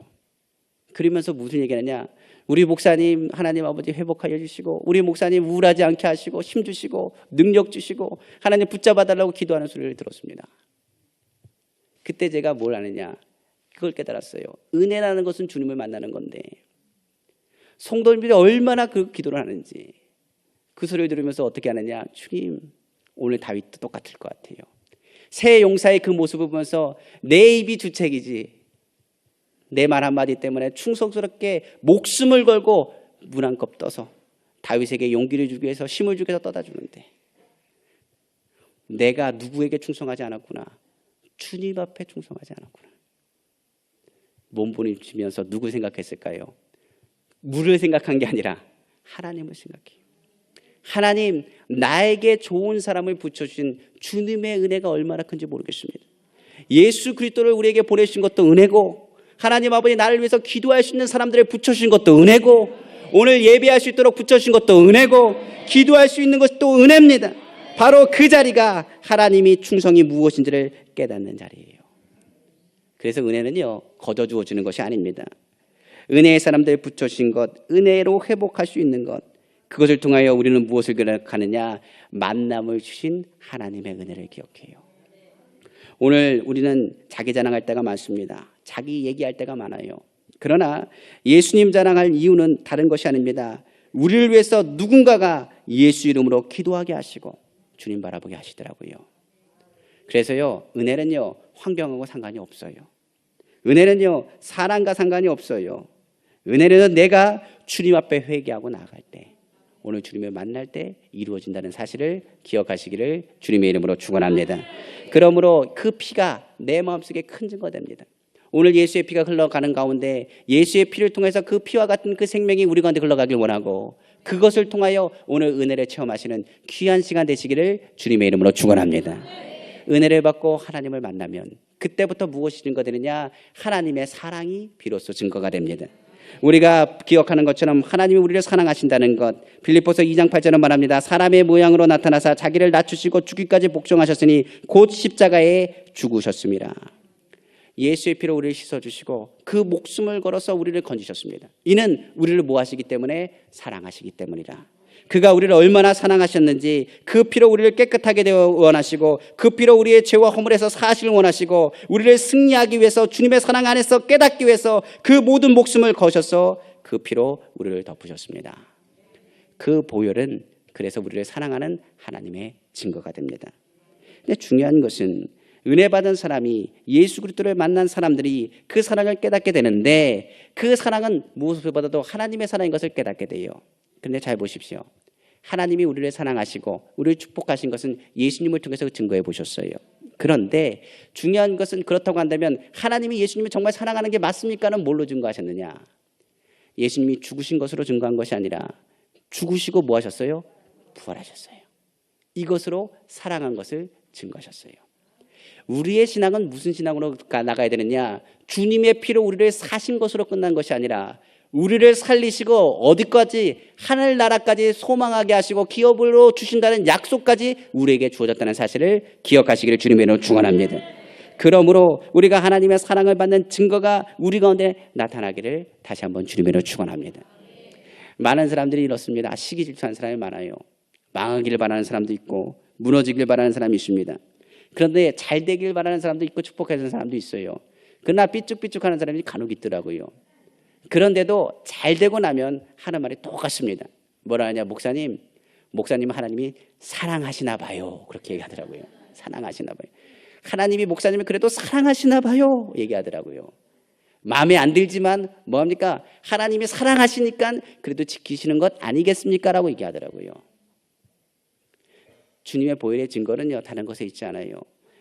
그러면서 무슨 얘기하느냐? 우리 목사님 하나님 아버지 회복하여 주시고, 우리 목사님 우울하지 않게 하시고, 힘 주시고 능력 주시고 하나님 붙잡아 달라고 기도하는 소리를 들었습니다. 그때 제가 뭘 아느냐? 그걸 깨달았어요. 은혜라는 것은 주님을 만나는 건데 성도님들이 얼마나 그 기도를 하는지, 그 소리를 들으면서 어떻게 하느냐? 주님, 오늘 다윗도 똑같을 것 같아요. 새 용사의 그 모습을 보면서 내 입이 주책이지, 내 말 한마디 때문에 충성스럽게 목숨을 걸고 물 한 컵 떠서 다윗에게 용기를 주기 위해서, 힘을 주기 위해서 떠다 주는데 내가 누구에게 충성하지 않았구나. 주님 앞에 충성하지 않았구나. 몸부림치면서 누구 생각했을까요? 물을 생각한 게 아니라 하나님을 생각해요. 하나님, 나에게 좋은 사람을 붙여주신 주님의 은혜가 얼마나 큰지 모르겠습니다. 예수 그리스도를 우리에게 보내주신 것도 은혜고, 하나님 아버지 나를 위해서 기도할 수 있는 사람들을 붙여주신 것도 은혜고, 오늘 예배할 수 있도록 붙여주신 것도 은혜고, 기도할 수 있는 것도 은혜입니다. 바로 그 자리가 하나님이 충성이 무엇인지를 깨닫는 자리예요. 그래서 은혜는요, 거저주어 주는 것이 아닙니다. 은혜의 사람들 붙여주신 것, 은혜로 회복할 수 있는 것, 그것을 통하여 우리는 무엇을 기억하느냐? 만남을 주신 하나님의 은혜를 기억해요. 오늘 우리는 자기 자랑할 때가 많습니다. 자기 얘기할 때가 많아요. 그러나 예수님 자랑할 이유는 다른 것이 아닙니다. 우리를 위해서 누군가가 예수 이름으로 기도하게 하시고 주님 바라보게 하시더라고요. 그래서요, 은혜는요, 환경하고 상관이 없어요. 은혜는요, 사람과 상관이 없어요. 은혜는 내가 주님 앞에 회개하고 나아갈 때, 오늘 주님을 만날 때 이루어진다는 사실을 기억하시기를 주님의 이름으로 축원합니다. 그러므로 그 피가 내 마음속에 큰 증거가 됩니다. 오늘 예수의 피가 흘러가는 가운데 예수의 피를 통해서 그 피와 같은 그 생명이 우리 가운데 흘러가길 원하고, 그것을 통하여 오늘 은혜를 체험하시는 귀한 시간 되시기를 주님의 이름으로 축원합니다. 은혜를 받고 하나님을 만나면 그때부터 무엇이 증거되느냐? 하나님의 사랑이 비로소 증거가 됩니다. 우리가 기억하는 것처럼 하나님이 우리를 사랑하신다는 것, 빌립보서 2장 8절은 말합니다. 사람의 모양으로 나타나사 자기를 낮추시고 죽기까지 복종하셨으니 곧 십자가에 죽으셨습니다. 예수의 피로 우리를 씻어주시고 그 목숨을 걸어서 우리를 건지셨습니다. 이는 우리를 뭐 하시기 때문에? 사랑하시기 때문이라. 그가 우리를 얼마나 사랑하셨는지 그 피로 우리를 깨끗하게 되어 원하시고, 그 피로 우리의 죄와 허물에서 사하시길 원하시고, 우리를 승리하기 위해서 주님의 사랑 안에서 깨닫기 위해서 그 모든 목숨을 거셔서 그 피로 우리를 덮으셨습니다. 그 보혈은 그래서 우리를 사랑하는 하나님의 증거가 됩니다. 근데 중요한 것은 은혜 받은 사람이, 예수 그리스도를 만난 사람들이 그 사랑을 깨닫게 되는데, 그 사랑은 무엇보다도 하나님의 사랑인 것을 깨닫게 돼요. 그런데 잘 보십시오. 하나님이 우리를 사랑하시고 우리를 축복하신 것은 예수님을 통해서 증거해 보셨어요. 그런데 중요한 것은, 그렇다고 한다면 하나님이 예수님을 정말 사랑하는 게 맞습니까는 뭘로 증거하셨느냐? 예수님이 죽으신 것으로 증거한 것이 아니라 죽으시고 뭐 하셨어요? 부활하셨어요. 이것으로 사랑한 것을 증거하셨어요. 우리의 신앙은 무슨 신앙으로 나가야 되느냐? 주님의 피로 우리를 사신 것으로 끝난 것이 아니라 우리를 살리시고 어디까지, 하늘나라까지 소망하게 하시고 기업으로 주신다는 약속까지 우리에게 주어졌다는 사실을 기억하시기를 주님의 이름으로 축원합니다. 그러므로 우리가 하나님의 사랑을 받는 증거가 우리 가운데 나타나기를 다시 한번 주님의 이름으로 축원합니다. 많은 사람들이 이렇습니다. 시기 질투하는 사람이 많아요. 망하기를 바라는 사람도 있고 무너지길 바라는 사람이 있습니다. 그런데 잘 되길 바라는 사람도 있고 축복해주는 사람도 있어요. 그러나 삐죽삐죽하는 사람이 간혹 있더라고요. 그런데도 잘 되고 나면 하는 말이 똑같습니다. 뭐라 하냐? 목사님은 하나님이 사랑하시나 봐요. 그렇게 얘기하더라고요. 사랑하시나 봐요. 하나님이 목사님을 그래도 사랑하시나 봐요. 얘기하더라고요. 마음에 안 들지만 뭐합니까? 하나님이 사랑하시니까 그래도 지키시는 것 아니겠습니까? 라고 얘기하더라고요. 주님의 보혈의 증거는요, 다른 것에 있지 않아요.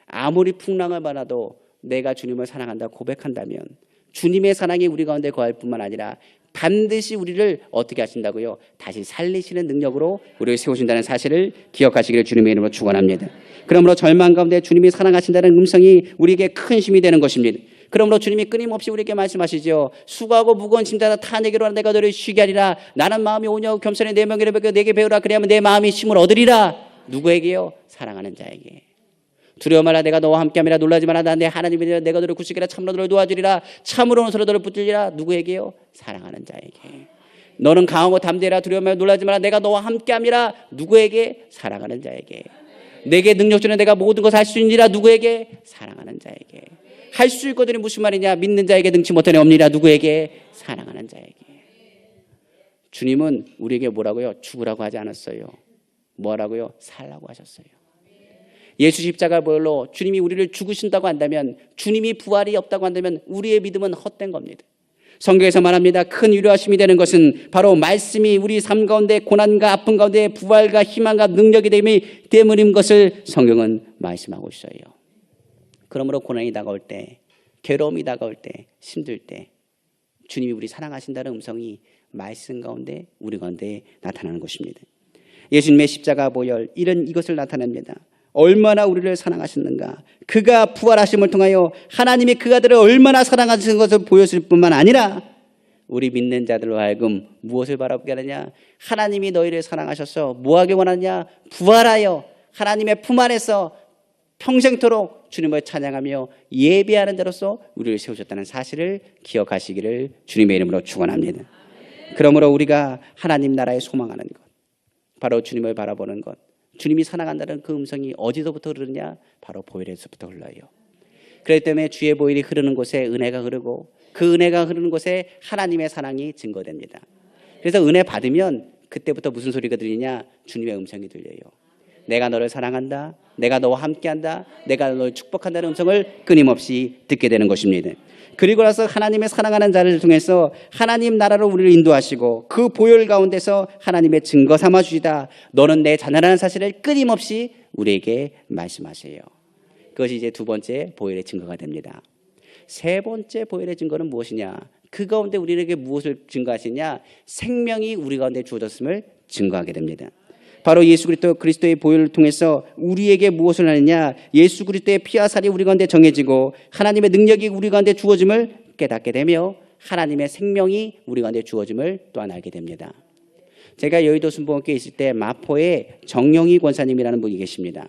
아무리 풍랑을 받아도 내가 주님을 사랑한다고 고백한다면 주님의 사랑이 우리 가운데 거할 뿐만 아니라 반드시 우리를 어떻게 하신다고요? 다시 살리시는 능력으로 우리를 세우신다는 사실을 기억하시기를 주님의 이름으로 축원합니다. 그러므로 절망 가운데 주님이 사랑하신다는 음성이 우리에게 큰 힘이 되는 것입니다. 그러므로 주님이 끊임없이 우리에게 말씀하시죠. 수고하고 무거운 짐자다 타 내게로 하라. 내가 너를 쉬게 하리라. 나는 마음이 온유하고 겸손해 내 명예를 베겨 내게 배우라. 그래야만 내 마음이 힘을 얻으리라. 누구에게요? 사랑하는 자에게. 두려워 말라. 내가 너와 함께함이라. 놀라지 마라. 나 내 하나님이라. 내가 너를 굳히기라. 참으로 너를 도와주리라. 참으로는 서로 너를 붙들리라. 누구에게요? 사랑하는 자에게. 너는 강하고 담대라. 두려워 말라. 놀라지 마라. 내가 너와 함께함이라. 누구에게? 사랑하는 자에게. 내게 능력 주는 내가 모든 것을 할 수 있느니라. 누구에게? 사랑하는 자에게. 할 수 있거든요. 무슨 말이냐? 믿는 자에게 능치 못하니 없느니라. 누구에게? 사랑하는 자에게. 주님은 우리에게 뭐라고요? 죽으라고 하지 않았어요. 뭐라고요? 살라고 하셨어요. 예수 십자가 보혈로 주님이 우리를 죽으신다고 한다면, 주님이 부활이 없다고 한다면 우리의 믿음은 헛된 겁니다. 성경에서 말합니다. 큰 위로하심이 되는 것은 바로 말씀이 우리 삶 가운데 고난과 아픔 가운데 부활과 희망과 능력이 됨이 때문인 것을 성경은 말씀하고 있어요. 그러므로 고난이 다가올 때, 괴로움이 다가올 때, 힘들 때 주님이 우리 사랑하신다는 음성이 말씀 가운데 우리 가운데 나타나는 것입니다. 예수님의 십자가 보혈, 이것을 나타냅니다. 얼마나 우리를 사랑하셨는가. 그가 부활하심을 통하여 하나님이 그 아들을 얼마나 사랑하시는 것을 보여줄 뿐만 아니라 우리 믿는 자들로 하여금 무엇을 바라보게 하느냐. 하나님이 너희를 사랑하셔서 뭐하게 원하느냐. 부활하여 하나님의 품 안에서 평생토록 주님을 찬양하며 예배하는 자로서 우리를 세우셨다는 사실을 기억하시기를 주님의 이름으로 축원합니다. 그러므로 우리가 하나님 나라에 소망하는 것, 바로 주님을 바라보는 것, 주님이 사랑한다는 그 음성이 어디서부터 흐르느냐? 바로 보혈에서부터 흘러요. 그렇기 때문에 주의 보혈이 흐르는 곳에 은혜가 흐르고 그 은혜가 흐르는 곳에 하나님의 사랑이 증거됩니다. 그래서 은혜 받으면 그때부터 무슨 소리가 들리냐? 주님의 음성이 들려요. 내가 너를 사랑한다. 내가 너와 함께한다. 내가 너를 축복한다는 음성을 끊임없이 듣게 되는 것입니다. 그리고 나서 하나님의 사랑하는 자를 통해서 하나님 나라로 우리를 인도하시고 그 보혈 가운데서 하나님의 증거 삼아 주시다. 너는 내 자녀라는 사실을 끊임없이 우리에게 말씀하세요. 그것이 이제 두 번째 보혈의 증거가 됩니다. 세 번째 보혈의 증거는 무엇이냐? 그 가운데 우리에게 무엇을 증거하시냐? 생명이 우리 가운데 주어졌음을 증거하게 됩니다. 바로 예수 그리스도의 보혈을 통해서 우리에게 무엇을 하느냐? 예수 그리스도의 피와 살이 우리 가운데 정해지고 하나님의 능력이 우리 가운데 주어짐을 깨닫게 되며 하나님의 생명이 우리 가운데 주어짐을 또한 알게 됩니다. 제가 여의도 순복음교회에 있을 때 마포에 정영희 권사님이라는 분이 계십니다.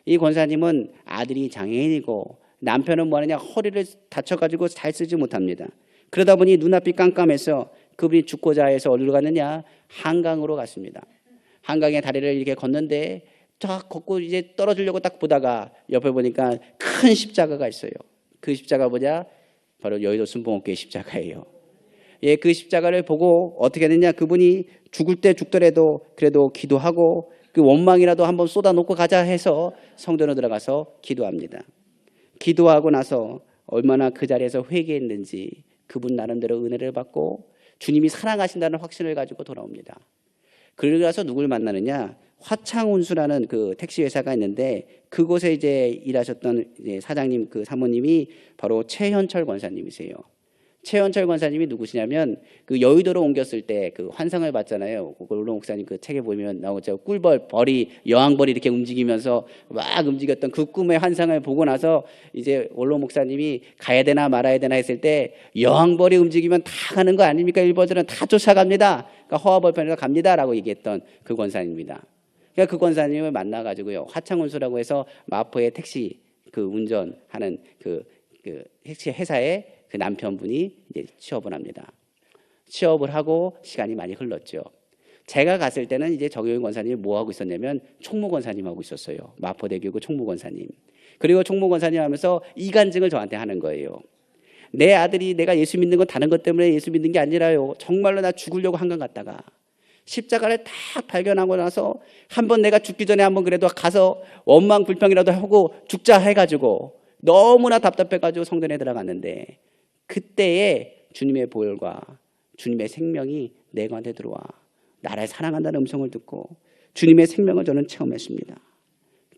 이 권사님은 아들이 장애인이고 남편은 뭐하느냐? 허리를 다쳐가지고 잘 쓰지 못합니다. 그러다 보니 눈앞이 깜깜해서 그분이 죽고자 해서 어디로 갔느냐? 한강으로 갔습니다. 한강에 다리를 이렇게 걷는데 딱 걷고 이제 떨어지려고 딱 보다가 옆에 보니까 큰 십자가가 있어요. 그 십자가 뭐냐? 바로 여의도 순복음교회 십자가예요. 예, 그 십자가를 보고 어떻게 했느냐? 그분이 죽을 때 죽더라도 그래도 기도하고 그 원망이라도 한번 쏟아놓고 가자 해서 성전으로 들어가서 기도합니다. 기도하고 나서 얼마나 그 자리에서 회개했는지 그분 나름대로 은혜를 받고 주님이 사랑하신다는 확신을 가지고 돌아옵니다. 그러고 나서 누굴 만나느냐? 화창운수라는 그 택시 회사가 있는데 그곳에 이제 일하셨던 이제 사장님 그 사모님이 바로 최현철 권사님이세요. 최현철 권사님이 누구시냐면 그 여의도로 옮겼을 때 그 환상을 봤잖아요. 원로 목사님 그 책에 보면 나오죠. 꿀벌 벌이 여왕벌이 이렇게 움직이면서 막 움직였던 그 꿈의 환상을 보고 나서 이제 원로 목사님이 가야 되나 말아야 되나 했을 때 여왕벌이 움직이면 다 가는 거 아닙니까? 일벌들은 다 쫓아갑니다. 그러니까 허화벌편에서 갑니다라고 얘기했던 그 권사님입니다. 그러니까 그 권사님을 만나가지고요. 화창운수라고 해서 마포의 택시 그 운전하는 그 택시 회사에 그 남편분이 이제 취업을 합니다. 취업을 하고 시간이 많이 흘렀죠. 제가 갔을 때는 이제 정효인 권사님이 뭐 하고 있었냐면 총무 권사님 하고 있었어요. 마포대교구 총무 권사님. 그리고 총무 권사님 하면서 이간증을 저한테 하는 거예요. 내 아들이 내가 예수 믿는 건 다른 것 때문에 예수 믿는 게 아니라요. 정말로 나 죽으려고 한강 갔다가 십자가를 딱 발견하고 나서 한번 내가 죽기 전에 한번 그래도 가서 원망 불평이라도 하고 죽자 해가지고 너무나 답답해가지고 성전에 들어갔는데 그때에 주님의 보혈과 주님의 생명이 내 가운데 들어와 나를 사랑한다는 음성을 듣고 주님의 생명을 저는 체험했습니다.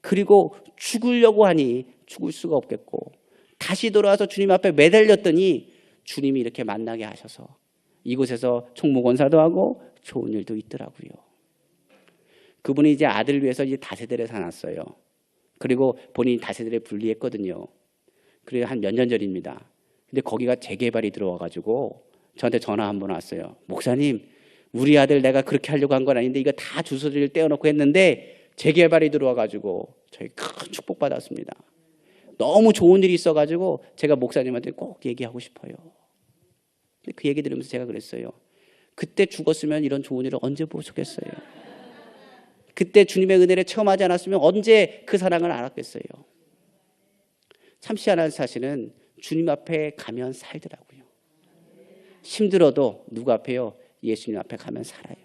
그리고 죽으려고 하니 죽을 수가 없겠고 다시 돌아와서 주님 앞에 매달렸더니 주님이 이렇게 만나게 하셔서 이곳에서 총무권사도 하고 좋은 일도 있더라고요. 그분이 이제 아들을 위해서 이제 다세대를 사놨어요. 그리고 본인이 다세대를 분리했거든요. 그리고 한 몇 년 전입니다. 근데 거기가 재개발이 들어와가지고 저한테 전화 한 번 왔어요. 목사님, 우리 아들 내가 그렇게 하려고 한 건 아닌데 이거 다 주소지를 떼어놓고 했는데 재개발이 들어와가지고 저희 큰 축복 받았습니다. 너무 좋은 일이 있어가지고 제가 목사님한테 꼭 얘기하고 싶어요. 근데 그 얘기 들으면서 제가 그랬어요. 그때 죽었으면 이런 좋은 일을 언제 보셨겠어요? 그때 주님의 은혜를 체험하지 않았으면 언제 그 사랑을 알았겠어요? 참 희한한 사실은 주님 앞에 가면 살더라고요. 힘들어도 누구 앞에요? 예수님 앞에 가면 살아요.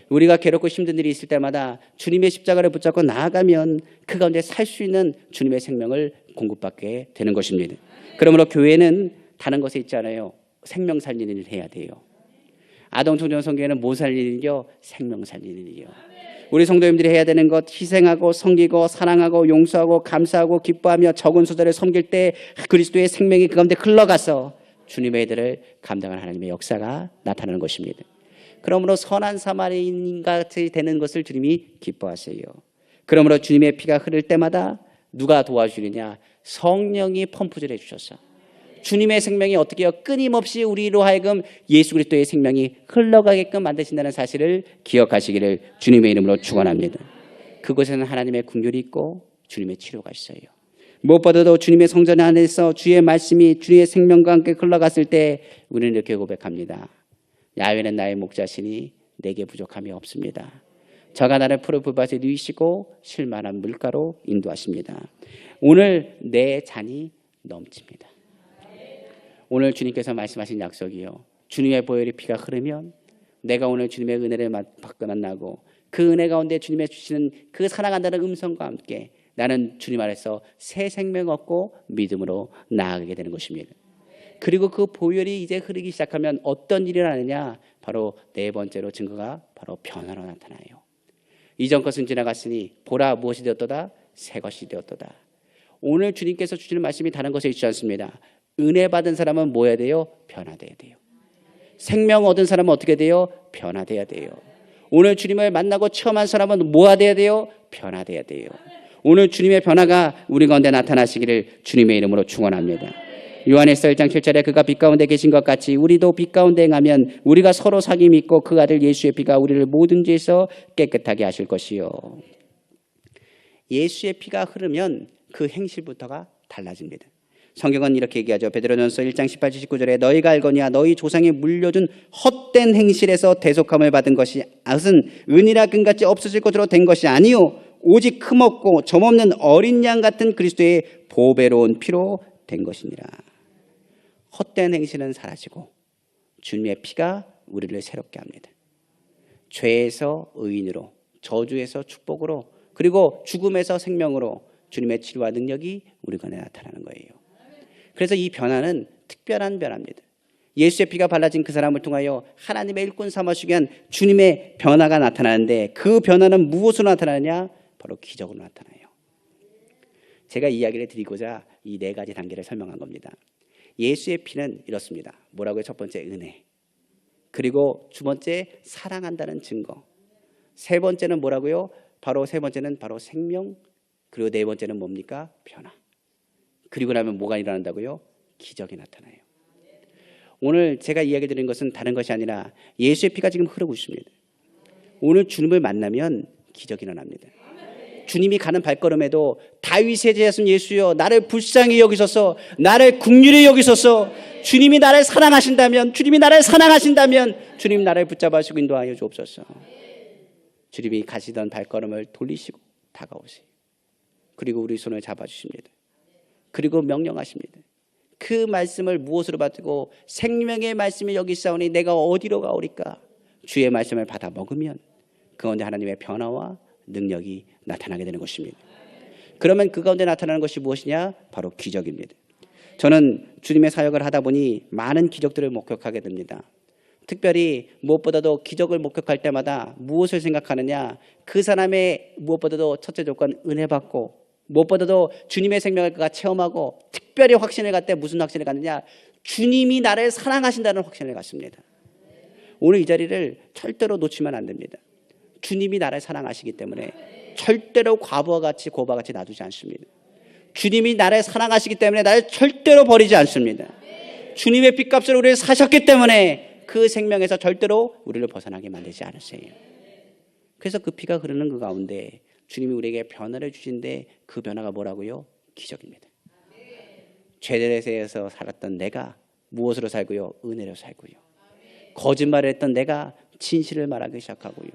우리가 괴롭고 힘든 일이 있을 때마다 주님의 십자가를 붙잡고 나아가면 그 가운데 살 수 있는 주님의 생명을 공급받게 되는 것입니다. 그러므로 교회는 다른 것에 있지 않아요. 생명 살리는 일을 해야 돼요. 아동청년 성교회는 뭐 살리는 일이요? 생명 살리는 일이요. 우리 성도님들이 해야 되는 것, 희생하고 섬기고 사랑하고 용서하고 감사하고 기뻐하며 적은 소자를 섬길 때 그리스도의 생명이 그 가운데 흘러가서 주님의 애들을 감당하는 하나님의 역사가 나타나는 것입니다. 그러므로 선한 사마리인같이 되는 것을 주님이 기뻐하세요. 그러므로 주님의 피가 흐를 때마다 누가 도와주느냐? 성령이 펌프질 해주셨어. 주님의 생명이 어떻게 해요? 끊임없이 우리로 하여금 예수 그리스도의 생명이 흘러가게끔 만드신다는 사실을 기억하시기를 주님의 이름으로 축원합니다. 그곳에는 하나님의 긍휼이 있고 주님의 치료가 있어요. 무엇보다도 주님의 성전 안에서 주의 말씀이 주의 생명과 함께 흘러갔을 때 우리는 이렇게 고백합니다. 야훼는 나의 목자시니 내게 부족함이 없습니다. 저가 나를 푸른 풀밭에 누이시고 쉴만한 물가로 인도하십니다. 오늘 내 잔이 넘칩니다. 오늘 주님께서 말씀하신 약속이요. 주님의 보혈의 피가 흐르면 내가 오늘 주님의 은혜를 만나고 그 은혜 가운데 주님의 주시는 그 사랑한다는 음성과 함께 나는 주님 안에서 새 생명 얻고 믿음으로 나아가게 되는 것입니다. 그리고 그 보혈이 이제 흐르기 시작하면 어떤 일이 일어나느냐? 바로 네 번째로 증거가 바로 변화로 나타나요. 이전 것은 지나갔으니 보라 무엇이 되었도다? 새 것이 되었도다. 오늘 주님께서 주시는 말씀이 다른 것에 있지 않습니다. 은혜 받은 사람은 뭐 해야 돼요? 변화돼야 돼요. 생명 얻은 사람은 어떻게 돼요? 변화돼야 돼요. 오늘 주님을 만나고 체험한 사람은 뭐가 돼야 돼요? 변화돼야 돼요. 오늘 주님의 변화가 우리 가운데 나타나시기를 주님의 이름으로 축원합니다. 요한일서 1장 7절에 그가 빛 가운데 계신 것 같이 우리도 빛 가운데 행하면 우리가 서로 사귐이 있고 그 아들 예수의 피가 우리를 모든 죄에서 깨끗하게 하실 것이요. 예수의 피가 흐르면 그 행실부터가 달라집니다. 성경은 이렇게 얘기하죠. 베드로전서 1장 18절 19절에 너희가 알거니와 너희 조상이 물려준 헛된 행실에서 대속함을 받은 것이 아은 은이라 금같이 없어질 것으로 된 것이 아니요 오직 흠없고 점없는 어린 양 같은 그리스도의 보배로운 피로 된 것이니라. 헛된 행실은 사라지고 주님의 피가 우리를 새롭게 합니다. 죄에서 의인으로, 저주에서 축복으로, 그리고 죽음에서 생명으로 주님의 치료와 능력이 우리 가운데 나타나는 거예요. 그래서 이 변화는 특별한 변화입니다. 예수의 피가 발라진 그 사람을 통하여 하나님의 일꾼 삼아주기 위한 주님의 변화가 나타나는데 그 변화는 무엇으로 나타나느냐? 바로 기적으로 나타나요. 제가 이야기를 드리고자 이 네 가지 단계를 설명한 겁니다. 예수의 피는 이렇습니다. 뭐라고요? 첫 번째 은혜, 그리고 두 번째 사랑한다는 증거, 세 번째는 뭐라고요? 바로 세 번째는 바로 생명, 그리고 네 번째는 뭡니까? 변화. 그리고 나면 뭐가 일어난다고요? 기적이 나타나요. 오늘 제가 이야기 드리는 것은 다른 것이 아니라 예수의 피가 지금 흐르고 있습니다. 오늘 주님을 만나면 기적이 일어납니다. 주님이 가는 발걸음에도 다윗의 제자신 예수여 나를 불쌍히 여기소서, 나를 긍휼히 여기소서. 주님이 나를 사랑하신다면, 주님이 나를 사랑하신다면 주님 나를 붙잡아 주시고 인도하여 주옵소서. 주님이 가시던 발걸음을 돌리시고 다가오세요. 그리고 우리 손을 잡아주십니다. 그리고 명령하십니다. 그 말씀을 무엇으로 받고 생명의 말씀이 여기 있사오니 내가 어디로 가오리까? 주의 말씀을 받아 먹으면 그 가운데 하나님의 변화와 능력이 나타나게 되는 것입니다. 그러면 그 가운데 나타나는 것이 무엇이냐? 바로 기적입니다. 저는 주님의 사역을 하다 보니 많은 기적들을 목격하게 됩니다. 특별히 무엇보다도 기적을 목격할 때마다 무엇을 생각하느냐? 그 사람의 무엇보다도 첫째 조건 은혜 받고, 무엇보다도 주님의 생명을 그가 체험하고, 특별히 확신을 갖때 무슨 확신을 갖느냐? 주님이 나를 사랑하신다는 확신을 갖습니다. 오늘 이 자리를 절대로 놓치면 안 됩니다. 주님이 나를 사랑하시기 때문에 절대로 과부와 같이 고바 같이 놔두지 않습니다. 주님이 나를 사랑하시기 때문에 나를 절대로 버리지 않습니다. 주님의 핏값을 우리를 사셨기 때문에 그 생명에서 절대로 우리를 벗어나게 만들지 않으세요. 그래서 그 피가 흐르는 그 가운데 주님이 우리에게 변화를 주신데 그 변화가 뭐라고요? 기적입니다. 죄들에서 살았던 내가 무엇으로 살고요? 은혜로 살고요. 거짓말을 했던 내가 진실을 말하기 시작하고요.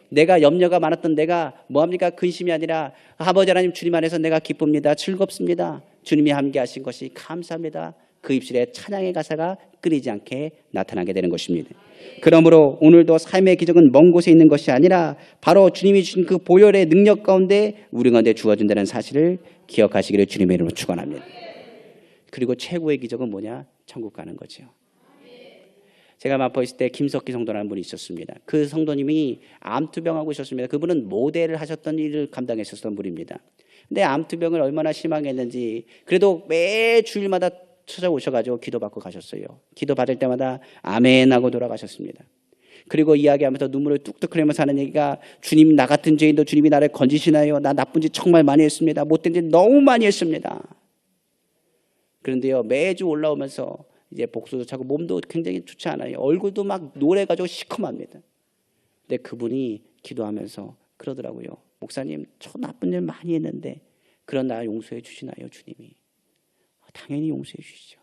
내가 염려가 많았던 내가 뭐합니까? 근심이 아니라 아버지 하나님 주님 안에서 내가 기쁩니다. 즐겁습니다. 주님이 함께 하신 것이 감사합니다. 그 입술에 찬양의 가사가 끊이지 않게 나타나게 되는 것입니다. 그러므로 오늘도 삶의 기적은 먼 곳에 있는 것이 아니라 바로 주님이 주신 그 보혈의 능력 가운데 우리 가운데 주어진다는 사실을 기억하시기를 주님의 이름으로 축원합니다. 그리고 최고의 기적은 뭐냐? 천국 가는 거죠. 제가 마포 있을 때 김석기 성도라는 분이 있었습니다. 그 성도님이 암투병하고 있었습니다. 그분은 모델을 하셨던 일을 감당했었던 분입니다. 근데 암투병을 얼마나 심하게 했는지 그래도 매 주일마다 찾아오셔가지고 기도받고 가셨어요. 기도받을 때마다 아멘 하고 돌아가셨습니다. 그리고 이야기하면서 눈물을 뚝뚝 흘리면서 하는 얘기가 주님 나 같은 죄인도 주님이 나를 건지시나요? 나 나쁜 짓 정말 많이 했습니다. 못된 짓 너무 많이 했습니다. 그런데요 매주 올라오면서 이제 복수도 차고 몸도 굉장히 좋지 않아요. 얼굴도 막 노래가지고 시커멉니다. 근데 그분이 기도하면서 그러더라고요. 목사님 저 나쁜 일 많이 했는데 그런 나 용서해 주시나요 주님이? 당연히 용서해 주시죠.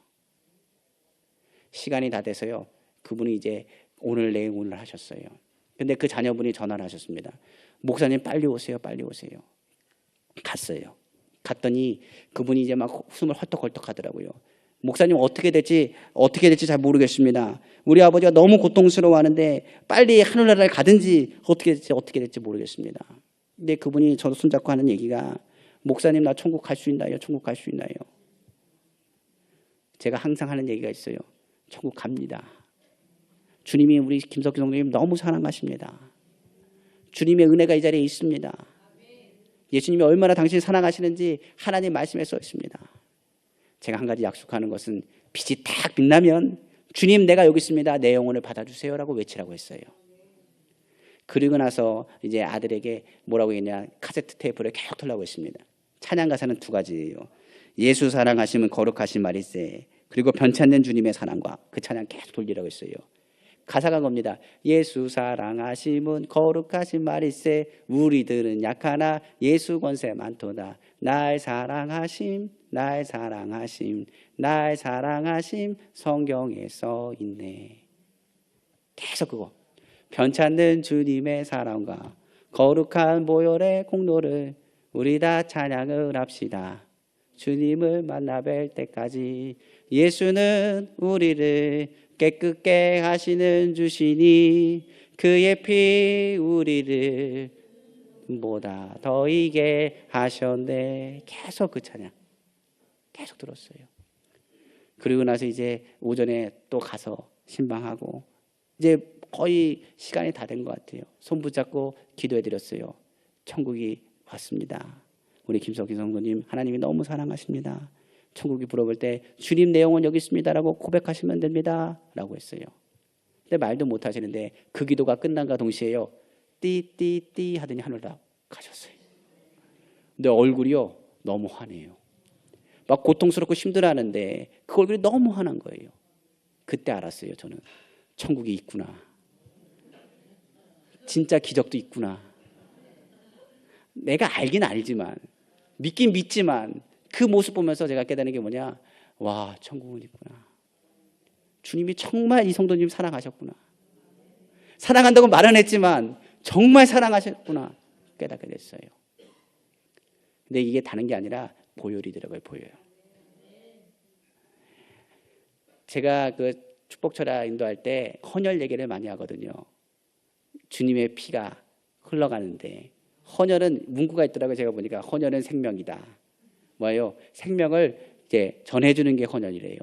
시간이 다 돼서요 그분이 이제 오늘 내일 오늘 하셨어요. 근데 그 자녀분이 전화를 하셨습니다. 목사님 빨리 오세요 빨리 오세요. 갔어요. 갔더니 그분이 이제 막 숨을 헐떡헐떡 하더라고요. 목사님 어떻게 될지 잘 모르겠습니다. 우리 아버지가 너무 고통스러워하는데 빨리 하늘나라를 가든지 어떻게 될지 모르겠습니다. 근데 그분이 저도 손잡고 하는 얘기가 목사님 나 천국 갈 수 있나요? 천국 갈 수 있나요? 제가 항상 하는 얘기가 있어요. 천국 갑니다. 주님이 우리 김석기 성도님 너무 사랑하십니다. 주님의 은혜가 이 자리에 있습니다. 예수님이 얼마나 당신을 사랑하시는지 하나님 말씀에 써 있습니다. 제가 한 가지 약속하는 것은 빛이 딱 빛나면 주님 내가 여기 있습니다. 내 영혼을 받아주세요 라고 외치라고 했어요. 그리고 나서 이제 아들에게 뭐라고 했냐 카세트 테이프를 계속 틀라고 했습니다. 찬양 가사는 두 가지예요. 예수 사랑하심은 거룩하신 말일세. 그리고 변치 않는 주님의 사랑과 그 찬양 계속 돌리라고 했어요. 가사가 겁니다. 예수 사랑하심은 거룩하신 말일세. 우리들은 약하나 예수 권세 많도다. 날 사랑하심 날 사랑하심 날 사랑하심 성경에 써 있네. 계속 그거 변치 않는 주님의 사랑과 거룩한 보혈의 공로를 우리 다 찬양을 합시다. 주님을 만나 뵐 때까지 예수는 우리를 깨끗게 하시는 주시니 그의 피 우리를 보다 더 이게 하셨네. 계속 그 찬양 계속 들었어요. 그리고 나서 이제 오전에 또 가서 신방하고 이제 거의 시간이 다 된 것 같아요. 손 붙잡고 기도해 드렸어요. 천국이 왔습니다. 우리 김석희 성도님 하나님이 너무 사랑하십니다. 천국이 불어볼 때 주님 내 영혼 여기 있습니다라고 고백하시면 됩니다 라고 했어요. 근데 말도 못 하시는데 그 기도가 끝난과 동시에요 띠띠띠 하더니 하늘로 가셨어요. 근데 얼굴이요 너무 환해요. 막 고통스럽고 힘들어하는데 그 얼굴이 너무 환한 거예요. 그때 알았어요. 저는 천국이 있구나. 진짜 기적도 있구나. 내가 알긴 알지만 믿긴 믿지만 그 모습 보면서 제가 깨닫는 게 뭐냐. 와 천국은 있구나. 주님이 정말 이 성도님 사랑하셨구나. 사랑한다고 말은 했지만 정말 사랑하셨구나 깨닫게 됐어요. 근데 이게 다른 게 아니라 보혈이더라고요. 보혈. 제가 그 축복철야 인도할 때 헌혈 얘기를 많이 하거든요. 주님의 피가 흘러가는데 헌혈은 문구가 있더라고요. 제가 보니까 헌혈은 생명이다. 뭐예요? 생명을 이제 전해주는 게 헌혈이래요.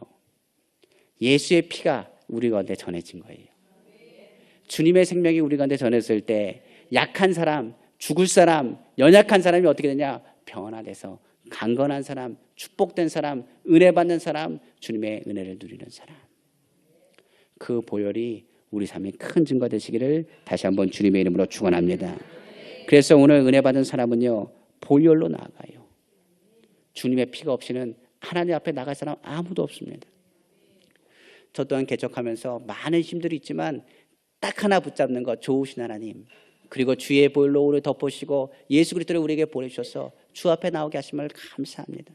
예수의 피가 우리 가운데 전해진 거예요. 주님의 생명이 우리 가운데 전했을 때 약한 사람, 죽을 사람, 연약한 사람이 어떻게 되냐? 변화돼서 강건한 사람, 축복된 사람, 은혜 받는 사람, 주님의 은혜를 누리는 사람. 그 보혈이 우리 삶에 큰 증거 되시기를 다시 한번 주님의 이름으로 축원합니다. 그래서 오늘 은혜 받은 사람은요 보혈로 나아가요. 주님의 피가 없이는 하나님 앞에 나갈 사람 아무도 없습니다. 저 또한 개척하면서 많은 힘들이 있지만 딱 하나 붙잡는 것, 좋으신 하나님, 그리고 주의 보혈로 우리를 덮으시고 예수 그리스도를 우리에게 보내주셔서 주 앞에 나오게 하심을 감사합니다.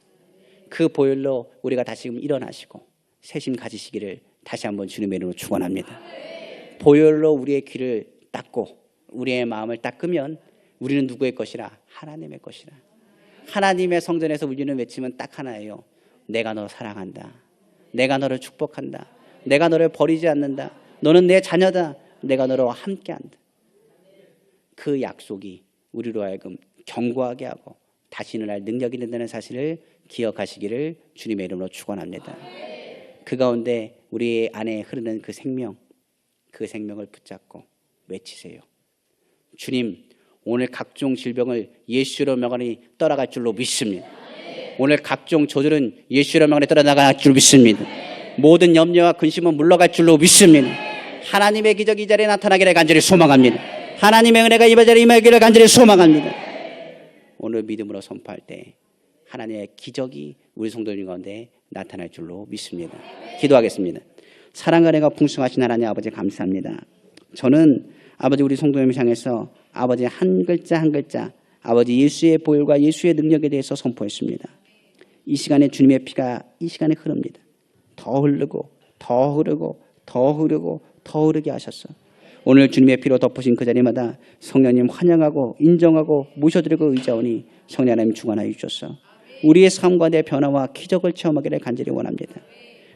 그 보혈로 우리가 다시금 일어나시고 새심 가지시기를 다시 한번 주님의 이름으로 축원합니다. 보혈로 우리의 귀를 닦고 우리의 마음을 닦으면 우리는 누구의 것이라? 하나님의 것이라. 하나님의 성전에서 우리는 외치면 딱 하나예요. 내가 너 사랑한다. 내가 너를 축복한다. 내가 너를 버리지 않는다. 너는 내 자녀다. 내가 너와 함께한다. 그 약속이 우리로 하여금 견고하게 하고 다시는 할 능력이 된다는 사실을 기억하시기를 주님의 이름으로 축원합니다. 그 가운데 우리 안에 흐르는 그 생명을 붙잡고 외치세요. 주님, 오늘 각종 질병을 예수로 명하니 떠나갈 줄로 믿습니다. 오늘 각종 저주는 예수로 명하니 떠나갈 줄로 믿습니다. 모든 염려와 근심은 물러갈 줄로 믿습니다. 하나님의 기적이 이 자리에 나타나기를 간절히 소망합니다. 하나님의 은혜가 이 자리에 임하기를 간절히 소망합니다. 오늘 믿음으로 선포할 때 하나님의 기적이 우리 성도님 가운데 나타날 줄로 믿습니다. 기도하겠습니다. 사랑과 은혜가 풍성하신 하나님 아버지 감사합니다. 저는 아버지 우리 성도님을 향해서 아버지 한 글자 한 글자 아버지 예수의 보혈과 예수의 능력에 대해서 선포했습니다. 이 시간에 주님의 피가 이 시간에 흐릅니다. 더 흐르고 더 흐르고 더 흐르고 더 흐르게 하셨어. 오늘 주님의 피로 덮으신 그 자리마다 성령님 환영하고 인정하고 모셔드리고 의자오니 성령 하나님 주관하여 주셨어. 우리의 삶과 내 변화와 기적을 체험하기를 간절히 원합니다.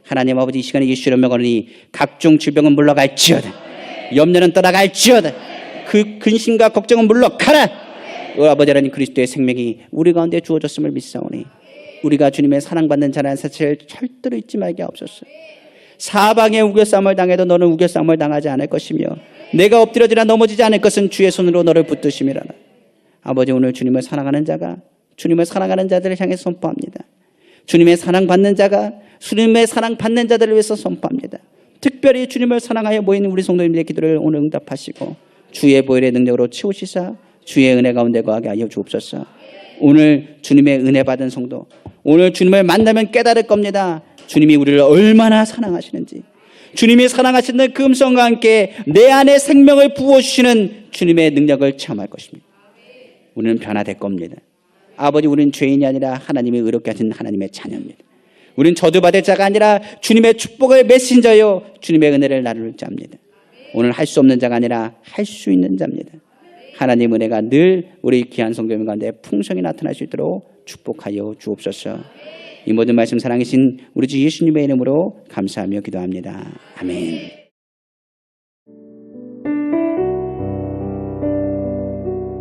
하나님 아버지 이 시간에 예수 이름으로 명하노니 각종 질병은 물러갈지어다. 염려는 떠나갈지어다. 그 근심과 걱정은 물러가라. 아버지 하나님 그리스도의 생명이 우리 가운데 주어졌음을 믿사오니 우리가 주님의 사랑받는 자라는 사실을 절대로 잊지 말게 하옵소서. 사방에 우겨싸움을 당해도 너는 우겨싸움을 당하지 않을 것이며 내가 엎드려지나 넘어지지 않을 것은 주의 손으로 너를 붙드심이라. 아버지 오늘 주님을 사랑하는 자가 주님을 사랑하는 자들을 향해 선포합니다. 주님의 사랑받는 자가 주님의 사랑받는 자들을 위해서 선포합니다. 특별히 주님을 사랑하여 모이는 우리 성도님들의 기도를 오늘 응답하시고 주의 보혈의 능력으로 치우시사 주의 은혜 가운데 거하게 하여 주옵소서. 오늘 주님의 은혜 받은 성도 오늘 주님을 만나면 깨달을 겁니다. 주님이 우리를 얼마나 사랑하시는지 주님이 사랑하시는 그 음성과 함께 내 안에 생명을 부어주시는 주님의 능력을 체험할 것입니다. 우리는 변화될 겁니다. 아버지 우리는 죄인이 아니라 하나님이 의롭게 하신 하나님의 자녀입니다. 우리는 저주받을 자가 아니라 주님의 축복의 메신저요 주님의 은혜를 나눌 자입니다. 오늘 할 수 없는 자가 아니라 할 수 있는 자입니다. 하나님 은혜가 늘 우리 귀한 성도님 가운데 풍성히 나타날 수 있도록 축복하여 주옵소서. 이 모든 말씀 사랑하신 우리 주 예수님의 이름으로 감사하며 기도합니다. 아멘.